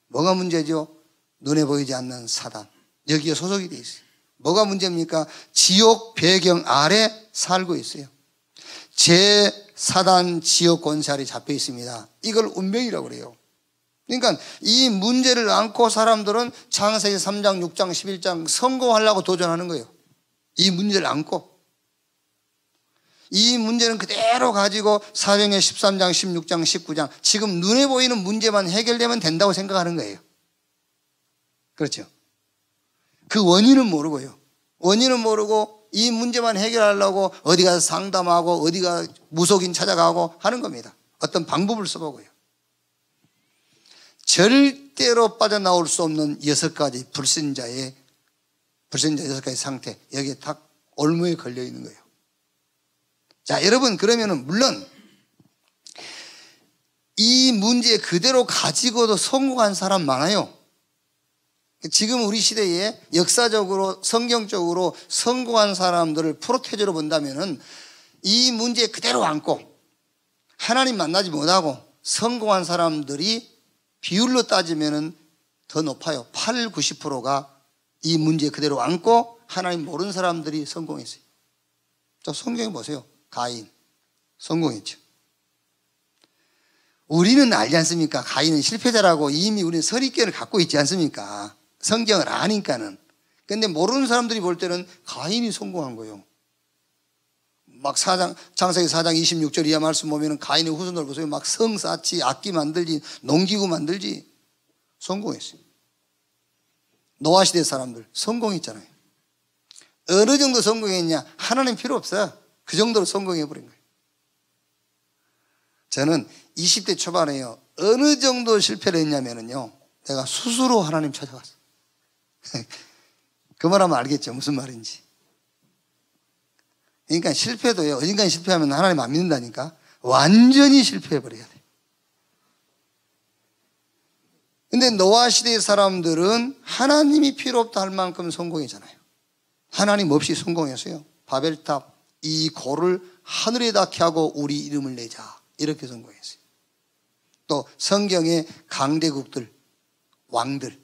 뭐가 문제죠? 눈에 보이지 않는 사단. 여기에 소속이 되어 있어요. 뭐가 문제입니까? 지옥 배경 아래 살고 있어요. 제 사단 지옥 권세알이 잡혀 있습니다. 이걸 운명이라고 그래요. 그러니까 이 문제를 안고 사람들은 창세기 3장, 6장, 11장 선고하려고 도전하는 거예요. 이 문제를 안고. 이 문제는 그대로 가지고 사도행전 13장, 16장, 19장 지금 눈에 보이는 문제만 해결되면 된다고 생각하는 거예요. 그렇죠? 그 원인은 모르고요. 원인은 모르고 이 문제만 해결하려고 어디 가서 상담하고 어디가 무속인 찾아가고 하는 겁니다. 어떤 방법을 써보고요. 절대로 빠져나올 수 없는 6가지 불신자 6가지 상태, 여기에 딱 올무에 걸려 있는 거예요. 자, 여러분, 그러면은 물론 이 문제 그대로 가지고도 성공한 사람 많아요. 지금 우리 시대에 역사적으로 성경적으로 성공한 사람들을 프로테이저로 본다면은 이 문제 그대로 안고 하나님 만나지 못하고 성공한 사람들이 비율로 따지면은 더 높아요. 8, 90%가 이 문제 그대로 안고 하나님 모르는 사람들이 성공했어요. 자, 성경에 보세요. 가인 성공했죠. 우리는 알지 않습니까? 가인은 실패자라고 이미 우리는 선입견을 갖고 있지 않습니까? 성경을 아니까는. 근데 모르는 사람들이 볼 때는 가인이 성공한 거예요. 막 창세기 4장 26절 이하 말씀 보면 가인의 후손들 보세요. 막 성 쌓지, 악기 만들지, 농기구 만들지. 성공했어요. 노아 시대 사람들 성공했잖아요. 어느 정도 성공했냐? 하나님 필요 없어요. 그 정도로 성공해버린 거예요. 저는 20대 초반에요. 어느 정도 실패를 했냐면요. 내가 스스로 하나님 찾아갔어요. 그 말하면 알겠죠. 무슨 말인지. 그러니까 실패도요. 어딘가 실패하면 하나님 안 믿는다니까. 완전히 실패해버려야 돼. 근데 노아 시대의 사람들은 하나님이 필요 없다 할 만큼 성공했잖아요. 하나님 없이 성공했어요. 바벨탑 이 고를 하늘에 닿게 하고 우리 이름을 내자. 이렇게 성공했어요. 또 성경의 강대국들, 왕들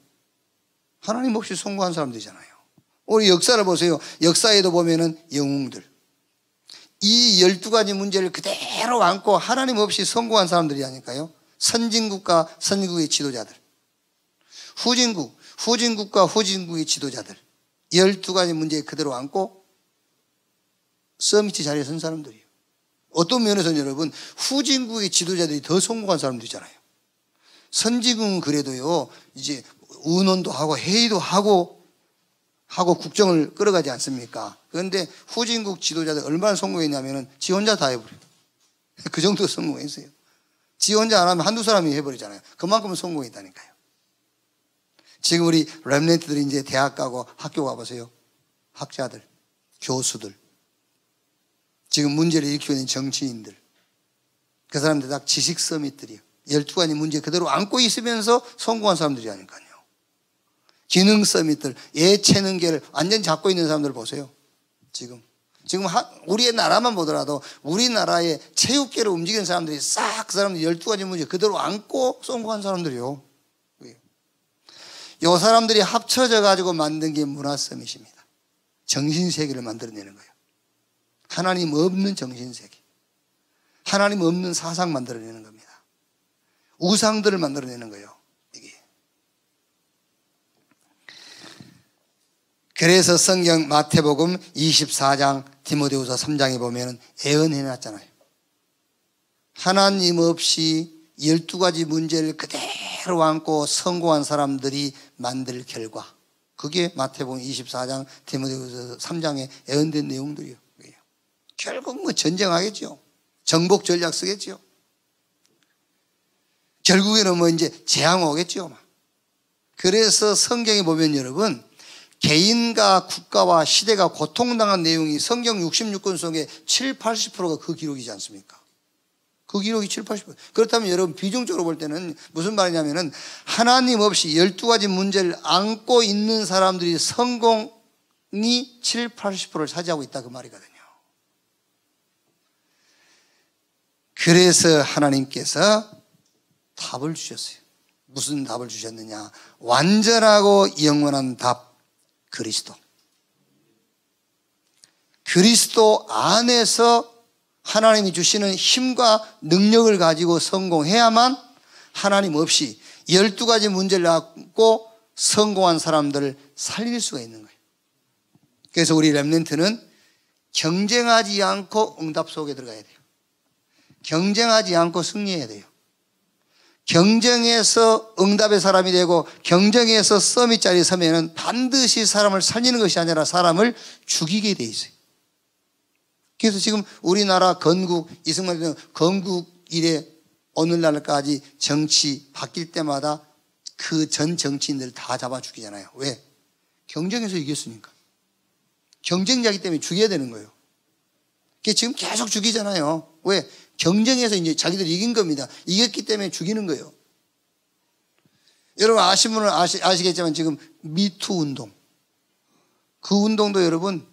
하나님 없이 성공한 사람들이잖아요. 우리 역사를 보세요. 역사에도 보면은 영웅들 이 12가지 문제를 그대로 안고 하나님 없이 성공한 사람들이 아닐까요? 선진국과 선진국의 지도자들, 후진국과 후진국의 지도자들, 12가지 문제 그대로 안고 서미트 자리에 선 사람들이에요. 어떤 면에서는 여러분 후진국의 지도자들이 더 성공한 사람들이잖아요. 선진국은 그래도요 이제 의논도 하고 회의도 하고 국정을 끌어가지 않습니까? 그런데 후진국 지도자들 얼마나 성공했냐면은 지 혼자 다 해버려요. 그 정도 성공했어요. 지 혼자 안 하면 한두 사람이 해버리잖아요. 그만큼 성공했다니까요. 지금 우리 렘넌트들이 이제 대학 가고 학교 가보세요. 학자들, 교수들, 지금 문제를 일으키고 있는 정치인들, 그 사람들 다 지식 서밋들이에요. 12가지 문제 그대로 안고 있으면서 성공한 사람들이 아닐까요. 기능 서밋들, 예체능계를 완전히 잡고 있는 사람들 보세요. 지금 우리의 나라만 보더라도 우리나라의 체육계를 움직이는 사람들이 싹 그 사람들 12가지 문제 그대로 안고 성공한 사람들이요. 이 사람들이 합쳐져 가지고 만든 게 문화 서밋입니다. 정신세계를 만들어내는 거예요. 하나님 없는 정신세계, 하나님 없는 사상 만들어내는 겁니다. 우상들을 만들어내는 거예요. 이게. 그래서 성경 마태복음 24장 디모데후서 3장에 보면 애언해놨잖아요. 하나님 없이 12가지 문제를 그대로 안고 성공한 사람들이 만들 결과, 그게 마태복음 24장 디모데후서 3장에 애언된 내용들이에요. 결국 뭐 전쟁하겠죠. 정복 전략 쓰겠죠. 결국에는 뭐 이제 재앙 오겠죠. 그래서 성경에 보면 여러분 개인과 국가와 시대가 고통당한 내용이 성경 66권 속에 7, 80%가 그 기록이지 않습니까? 그 기록이 7, 80%. 그렇다면 여러분 비중적으로 볼 때는 무슨 말이냐면은 하나님 없이 12가지 문제를 안고 있는 사람들이 성공이 7, 80%를 차지하고 있다 그 말이거든요. 그래서 하나님께서 답을 주셨어요. 무슨 답을 주셨느냐? 완전하고 영원한 답, 그리스도. 그리스도 안에서 하나님이 주시는 힘과 능력을 가지고 성공해야만 하나님 없이 12가지 문제를 안고 성공한 사람들을 살릴 수가 있는 거예요. 그래서 우리 렘넌트는 경쟁하지 않고 응답 속에 들어가야 돼요. 경쟁하지 않고 승리해야 돼요. 경쟁에서 응답의 사람이 되고 경쟁에서 서밋 자리에 서면은 반드시 사람을 살리는 것이 아니라 사람을 죽이게 돼 있어요. 그래서 지금 우리나라 건국, 이승만 대통령 건국 이래 오늘날까지 정치 바뀔 때마다 그 전 정치인들 다 잡아 죽이잖아요. 왜? 경쟁에서 이겼으니까. 경쟁자이기 때문에 죽여야 되는 거예요. 그게 지금 계속 죽이잖아요. 왜? 경쟁에서 이제 자기들이 이긴 겁니다. 이겼기 때문에 죽이는 거예요. 여러분 아시는 분은 아시겠지만 지금 미투 운동. 그 운동도 여러분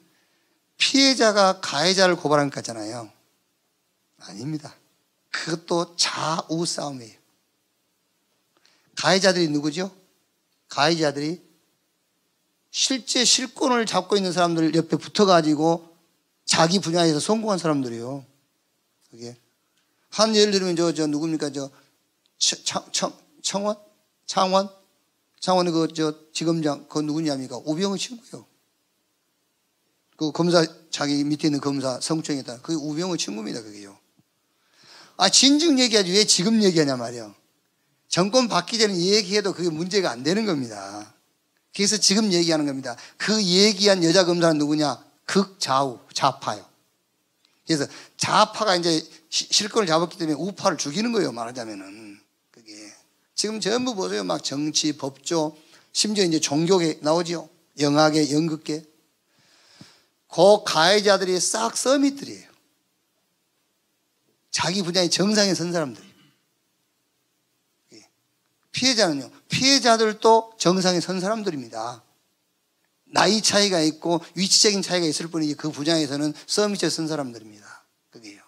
피해자가 가해자를 고발한 거잖아요. 아닙니다. 그것도 좌우 싸움이에요. 가해자들이 누구죠? 가해자들이 실제 실권을 잡고 있는 사람들 옆에 붙어가지고 자기 분야에서 성공한 사람들이에요. 그게. 한 예를 들면 저 누굽니까? 창원의 지검장, 그 누구냐입니까? 우병우 친구요. 그 검사, 자기 밑에 있는 검사 성추행했다. 그게 우병우 친구입니다, 그게요. 진즉 얘기하지 왜 지금 얘기하냐 말이야. 정권 바뀌기 전에 얘기해도 그게 문제가 안 되는 겁니다. 그래서 지금 얘기하는 겁니다. 그 얘기한 여자 검사는 누구냐? 극좌우, 좌파요. 그래서 좌파가 이제 실권을 잡았기 때문에 우파를 죽이는 거예요, 말하자면은. 그게. 지금 전부 보세요. 막 정치, 법조, 심지어 이제 종교계 나오죠. 영화계, 연극계. 그 가해자들이 싹 서밋들이에요. 자기 분야의 정상에 선 사람들이에요. 피해자는요, 피해자들도 정상에 선 사람들입니다. 나이 차이가 있고 위치적인 차이가 있을 뿐이지 그 분야에서는 서밋에 선 사람들입니다. 그게요.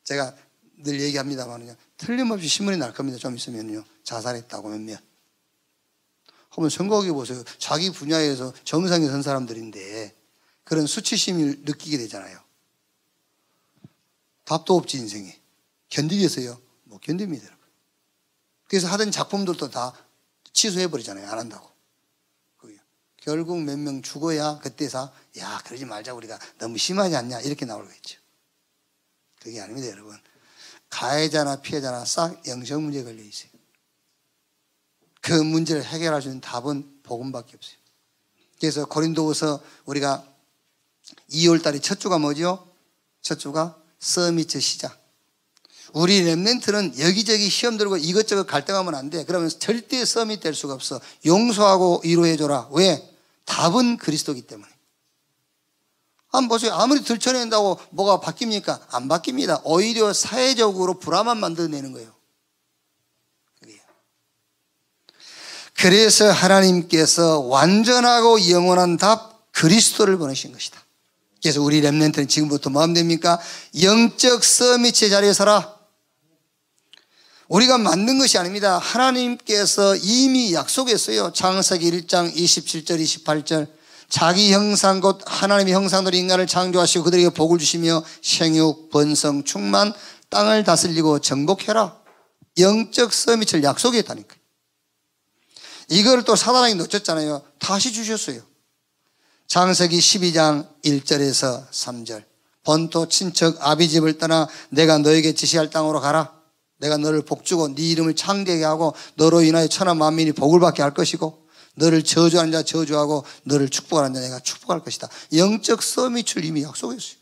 제가 늘 얘기합니다만요, 틀림없이 신문이 날 겁니다. 좀 있으면요, 자살했다고 몇몇. 한번 생각해 보세요. 자기 분야에서 정상에 선 사람들인데 그런 수치심을 느끼게 되잖아요. 답도 없지 인생에. 견디겠어요? 못 견딥니다. 그래서 하던 작품들도 다 취소해버리잖아요. 안 한다고. 결국 몇 명 죽어야 그때서 야 그러지 말자 우리가 너무 심하지 않냐 이렇게 나오겠죠. 그게 아닙니다 여러분. 가해자나 피해자나 싹 영적 문제에 걸려 있어요. 그 문제를 해결할 수 있는 답은 복음밖에 없어요. 그래서 고린도후서 우리가 2월달에 첫 주가 뭐죠? 첫 주가 서밋의 시작. 우리 렘넌트는 여기저기 시험 들고 이것저것 갈등하면 안 돼. 그러면 절대 서밋 될 수가 없어. 용서하고 위로해줘라. 왜? 답은 그리스도이기 때문에. 한번 보세요. 아무리 들춰낸다고 뭐가 바뀝니까? 안 바뀝니다. 오히려 사회적으로 불화만 만들어내는 거예요. 그래서 하나님께서 완전하고 영원한 답 그리스도를 보내신 것이다. 그래서 우리 렘넌트는 지금부터 뭐 하면 됩니까? 영적 서밋의 자리에 서라. 우리가 만든 것이 아닙니다. 하나님께서 이미 약속했어요. 창세기 1장 27절 28절 자기 형상 곧 하나님의 형상대로 인간을 창조하시고 그들에게 복을 주시며 생육 번성 충만 땅을 다스리고 정복해라. 영적 서밋을 약속했다니까요. 이걸 또 사단에게 놓쳤잖아요. 다시 주셨어요. 창세기 12장 1절에서 3절 본토 친척 아비집을 떠나 내가 너에게 지시할 땅으로 가라. 내가 너를 복주고 네 이름을 창대하게 하고 너로 인하여 천하 만민이 복을 받게 할 것이고 너를 저주하는 자 저주하고 너를 축복하는 자 내가 축복할 것이다. 영적 서밋을 이미 약속했어요.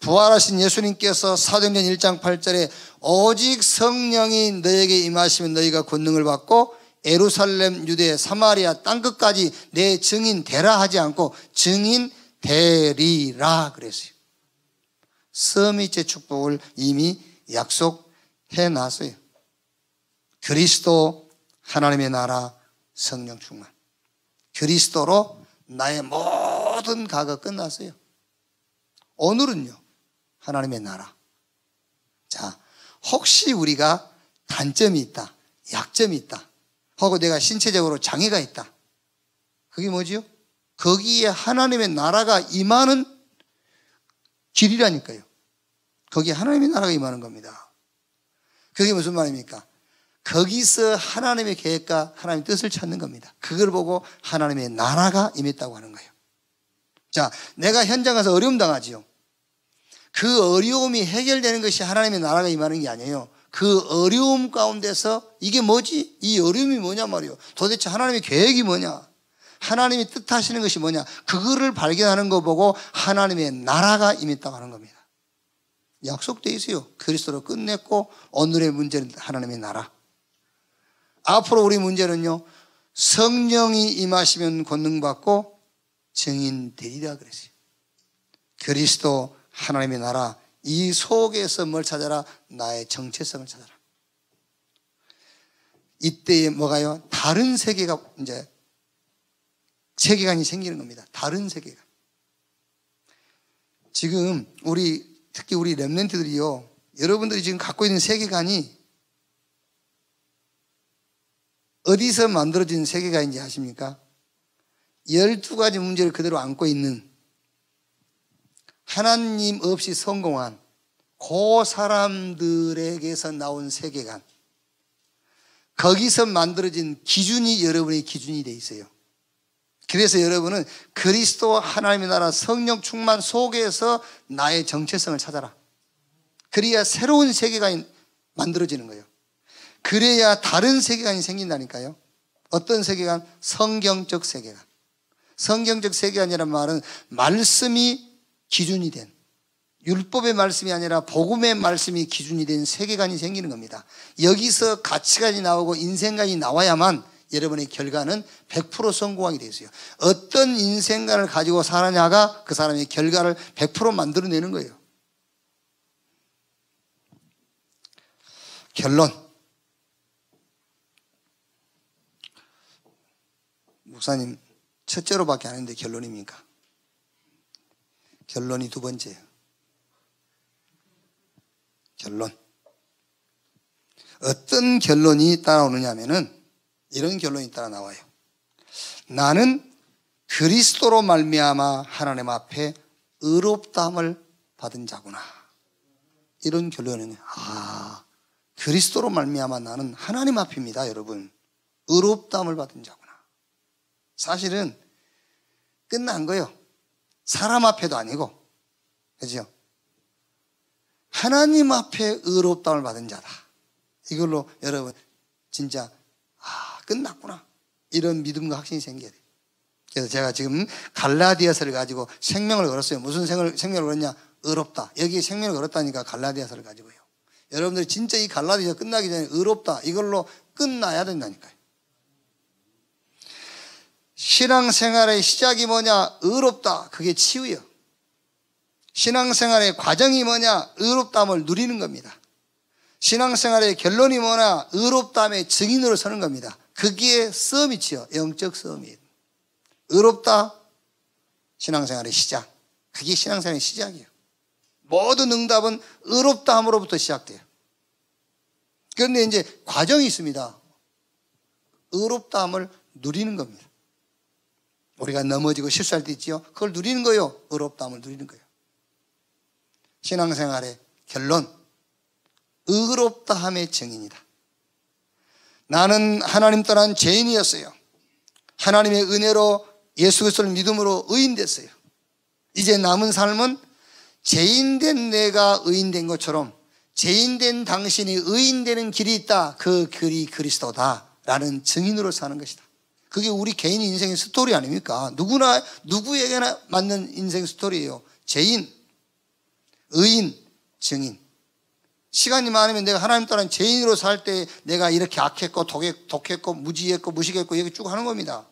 부활하신 예수님께서 사도행전 1장 8절에 오직 성령이 너에게 임하시면 너희가 권능을 받고 예루살렘, 유대, 사마리아 땅끝까지 내 증인 되라 하지 않고 증인 되리라 그랬어요. 서밋의 축복을 이미 약속해 놨어요. 그리스도 하나님의 나라 성령 충만. 그리스도로 나의 모든 과거 끝났어요. 오늘은요 하나님의 나라. 자, 혹시 우리가 단점이 있다, 약점이 있다, 하고 내가 신체적으로 장애가 있다. 그게 뭐지요? 거기에 하나님의 나라가 임하는 길이라니까요. 거기에 하나님의 나라가 임하는 겁니다. 그게 무슨 말입니까? 거기서 하나님의 계획과 하나님의 뜻을 찾는 겁니다. 그걸 보고 하나님의 나라가 임했다고 하는 거예요. 자, 내가 현장 가서 어려움 당하지요. 그 어려움이 해결되는 것이 하나님의 나라가 임하는 게 아니에요. 그 어려움 가운데서 이게 뭐지? 이 어려움이 뭐냐 말이에요. 도대체 하나님의 계획이 뭐냐? 하나님이 뜻하시는 것이 뭐냐? 그거를 발견하는 거 보고 하나님의 나라가 임했다고 하는 겁니다. 약속되어 있어요. 그리스도로 끝냈고 오늘의 문제는 하나님의 나라. 앞으로 우리 문제는요, 성령이 임하시면 권능받고 증인 되리라 그랬어요. 그리스도 하나님의 나라, 이 속에서 뭘 찾아라? 나의 정체성을 찾아라. 이때에 뭐가요? 다른 세계가 이제 세계관이 생기는 겁니다. 다른 세계관. 지금 특히 우리 렘넌트들이요, 여러분들이 지금 갖고 있는 세계관이 어디서 만들어진 세계관인지 아십니까? 12가지 문제를 그대로 안고 있는 하나님 없이 성공한 그 사람들에게서 나온 세계관, 거기서 만들어진 기준이 여러분의 기준이 돼 있어요. 그래서 여러분은 그리스도 하나님의 나라 성령 충만 속에서 나의 정체성을 찾아라. 그래야 새로운 세계관이 만들어지는 거예요. 그래야 다른 세계관이 생긴다니까요. 어떤 세계관? 성경적 세계관. 성경적 세계관이라는 말은 말씀이 기준이 된, 율법의 말씀이 아니라 복음의 말씀이 기준이 된 세계관이 생기는 겁니다. 여기서 가치관이 나오고 인생관이 나와야만 여러분의 결과는 100% 성공하게 되어 있어요. 어떤 인생관을 가지고 살아냐가 그 사람의 결과를 100% 만들어내는 거예요. 결론. 목사님, 첫째로밖에 안 했는데 결론입니까? 결론이 두 번째예요. 결론. 어떤 결론이 따라오느냐 하면은 이런 결론이 따라 나와요. 나는 그리스도로 말미암아 하나님 앞에 의롭다함을 받은 자구나. 이런 결론은 그리스도로 말미암아 나는 하나님 앞입니다, 여러분. 의롭다함을 받은 자구나. 사실은 끝난 거예요. 사람 앞에도 아니고, 그죠? 하나님 앞에 의롭다움을 받은 자다. 이걸로 여러분 진짜 끝났구나, 이런 믿음과 확신이 생겨야 돼요. 그래서 제가 지금 갈라디아서를 가지고 생명을 걸었어요. 무슨 생명을 걸었냐? 의롭다. 여기 생명을 걸었다니까 갈라디아서를 가지고요. 여러분들이 진짜 이 갈라디아서 끝나기 전에 의롭다, 이걸로 끝나야 된다니까요. 신앙생활의 시작이 뭐냐? 의롭다. 그게 치유예요. 신앙생활의 과정이 뭐냐? 의롭다함을 누리는 겁니다. 신앙생활의 결론이 뭐냐? 의롭다함의 증인으로 서는 겁니다. 그게 서밋이요. 영적 서밋. 의롭다, 신앙생활의 시작. 그게 신앙생활의 시작이에요. 모든 응답은 의롭다함으로부터 시작돼요. 그런데 이제 과정이 있습니다. 의롭다함을 누리는 겁니다. 우리가 넘어지고 실수할 때 있지요. 그걸 누리는 거예요. 의롭다함을 누리는 거예요. 신앙생활의 결론, 의롭다함의 증인이다. 나는 하나님 떠난 죄인이었어요. 하나님의 은혜로 예수 그리스도를 믿음으로 의인됐어요. 이제 남은 삶은 죄인된 내가 의인된 것처럼 죄인된 당신이 의인되는 길이 있다. 그 길이 그리스도다라는 증인으로 사는 것이다. 그게 우리 개인 인생의 스토리 아닙니까? 누구에게나 맞는 인생 스토리예요. 죄인, 의인, 증인. 시간이 많으면 내가 하나님 떠난 죄인으로 살 때 내가 이렇게 악했고 독했고 무지했고 무식했고 이렇게 쭉 하는 겁니다.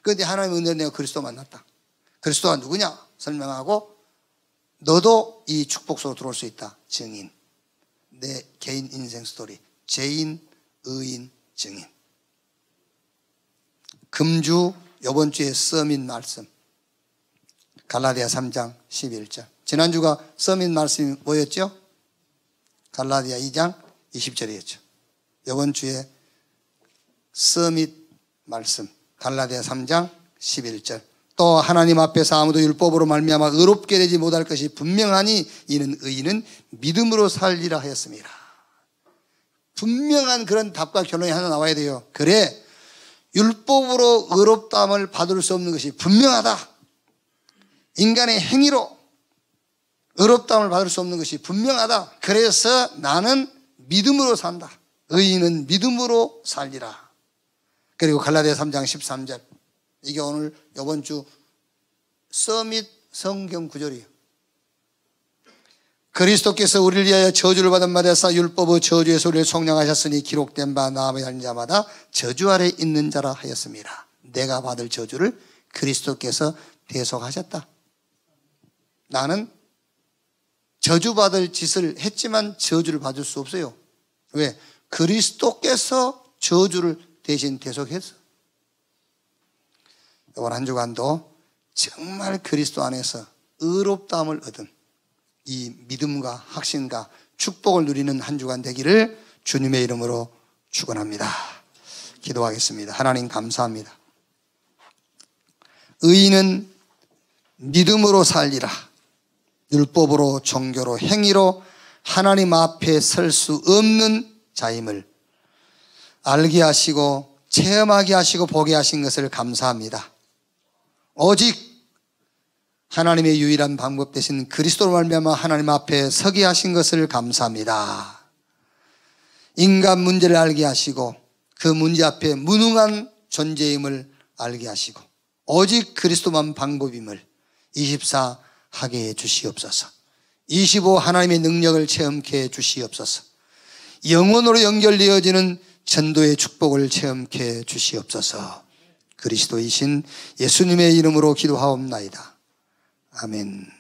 그런데 하나님의 은혜로 내가 그리스도 만났다. 그리스도가 누구냐? 설명하고 너도 이 축복 속으로 들어올 수 있다. 증인. 내 개인 인생 스토리. 죄인, 의인, 증인. 금주 이번 주에 서밋 말씀. 갈라디아 3장 11절. 지난주가 서밋 말씀이 뭐였죠? 갈라디아 2장 20절이었죠. 이번 주에 서밋 말씀. 갈라디아 3장 11절. 또 하나님 앞에서 아무도 율법으로 말미암아 의롭게 되지 못할 것이 분명하니 이는 의인은 믿음으로 살리라 하였습니다. 분명한 그런 답과 결론이 하나 나와야 돼요. 그래, 율법으로 의롭다함을 받을 수 없는 것이 분명하다. 인간의 행위로 의롭다함을 받을 수 없는 것이 분명하다. 그래서 나는 믿음으로 산다. 의인은 믿음으로 살리라. 그리고 갈라디아 3장 13절. 이게 오늘 이번 주 서밋 성경 구절이에요. 그리스도께서 우리를 위하여 저주를 받은 바 되사 율법의 저주에서 우리를 속량하셨으니 기록된 바 나음에 달린 자마다 저주 아래 있는 자라 하였습니다. 내가 받을 저주를 그리스도께서 대속하셨다. 나는 저주받을 짓을 했지만 저주를 받을 수 없어요. 왜? 그리스도께서 저주를 대신 대속했어. 이번 한 주간도 정말 그리스도 안에서 의롭다함을 얻은 이 믿음과 확신과 축복을 누리는 한 주간 되기를 주님의 이름으로 축원합니다. 기도하겠습니다. 하나님 감사합니다. 의인은 믿음으로 살리라. 율법으로 종교로 행위로 하나님 앞에 설 수 없는 자임을 알게 하시고 체험하게 하시고 보게 하신 것을 감사합니다. 오직 하나님의 유일한 방법 되신 그리스도로 말미암아 하나님 앞에 서게 하신 것을 감사합니다. 인간 문제를 알게 하시고 그 문제 앞에 무능한 존재임을 알게 하시고 오직 그리스도만 방법임을 24 하게 해 주시옵소서. 25 하나님의 능력을 체험케 해 주시옵소서. 영혼으로 연결되어지는 전도의 축복을 체험케 해 주시옵소서. 그리스도이신 예수님의 이름으로 기도하옵나이다. 아멘.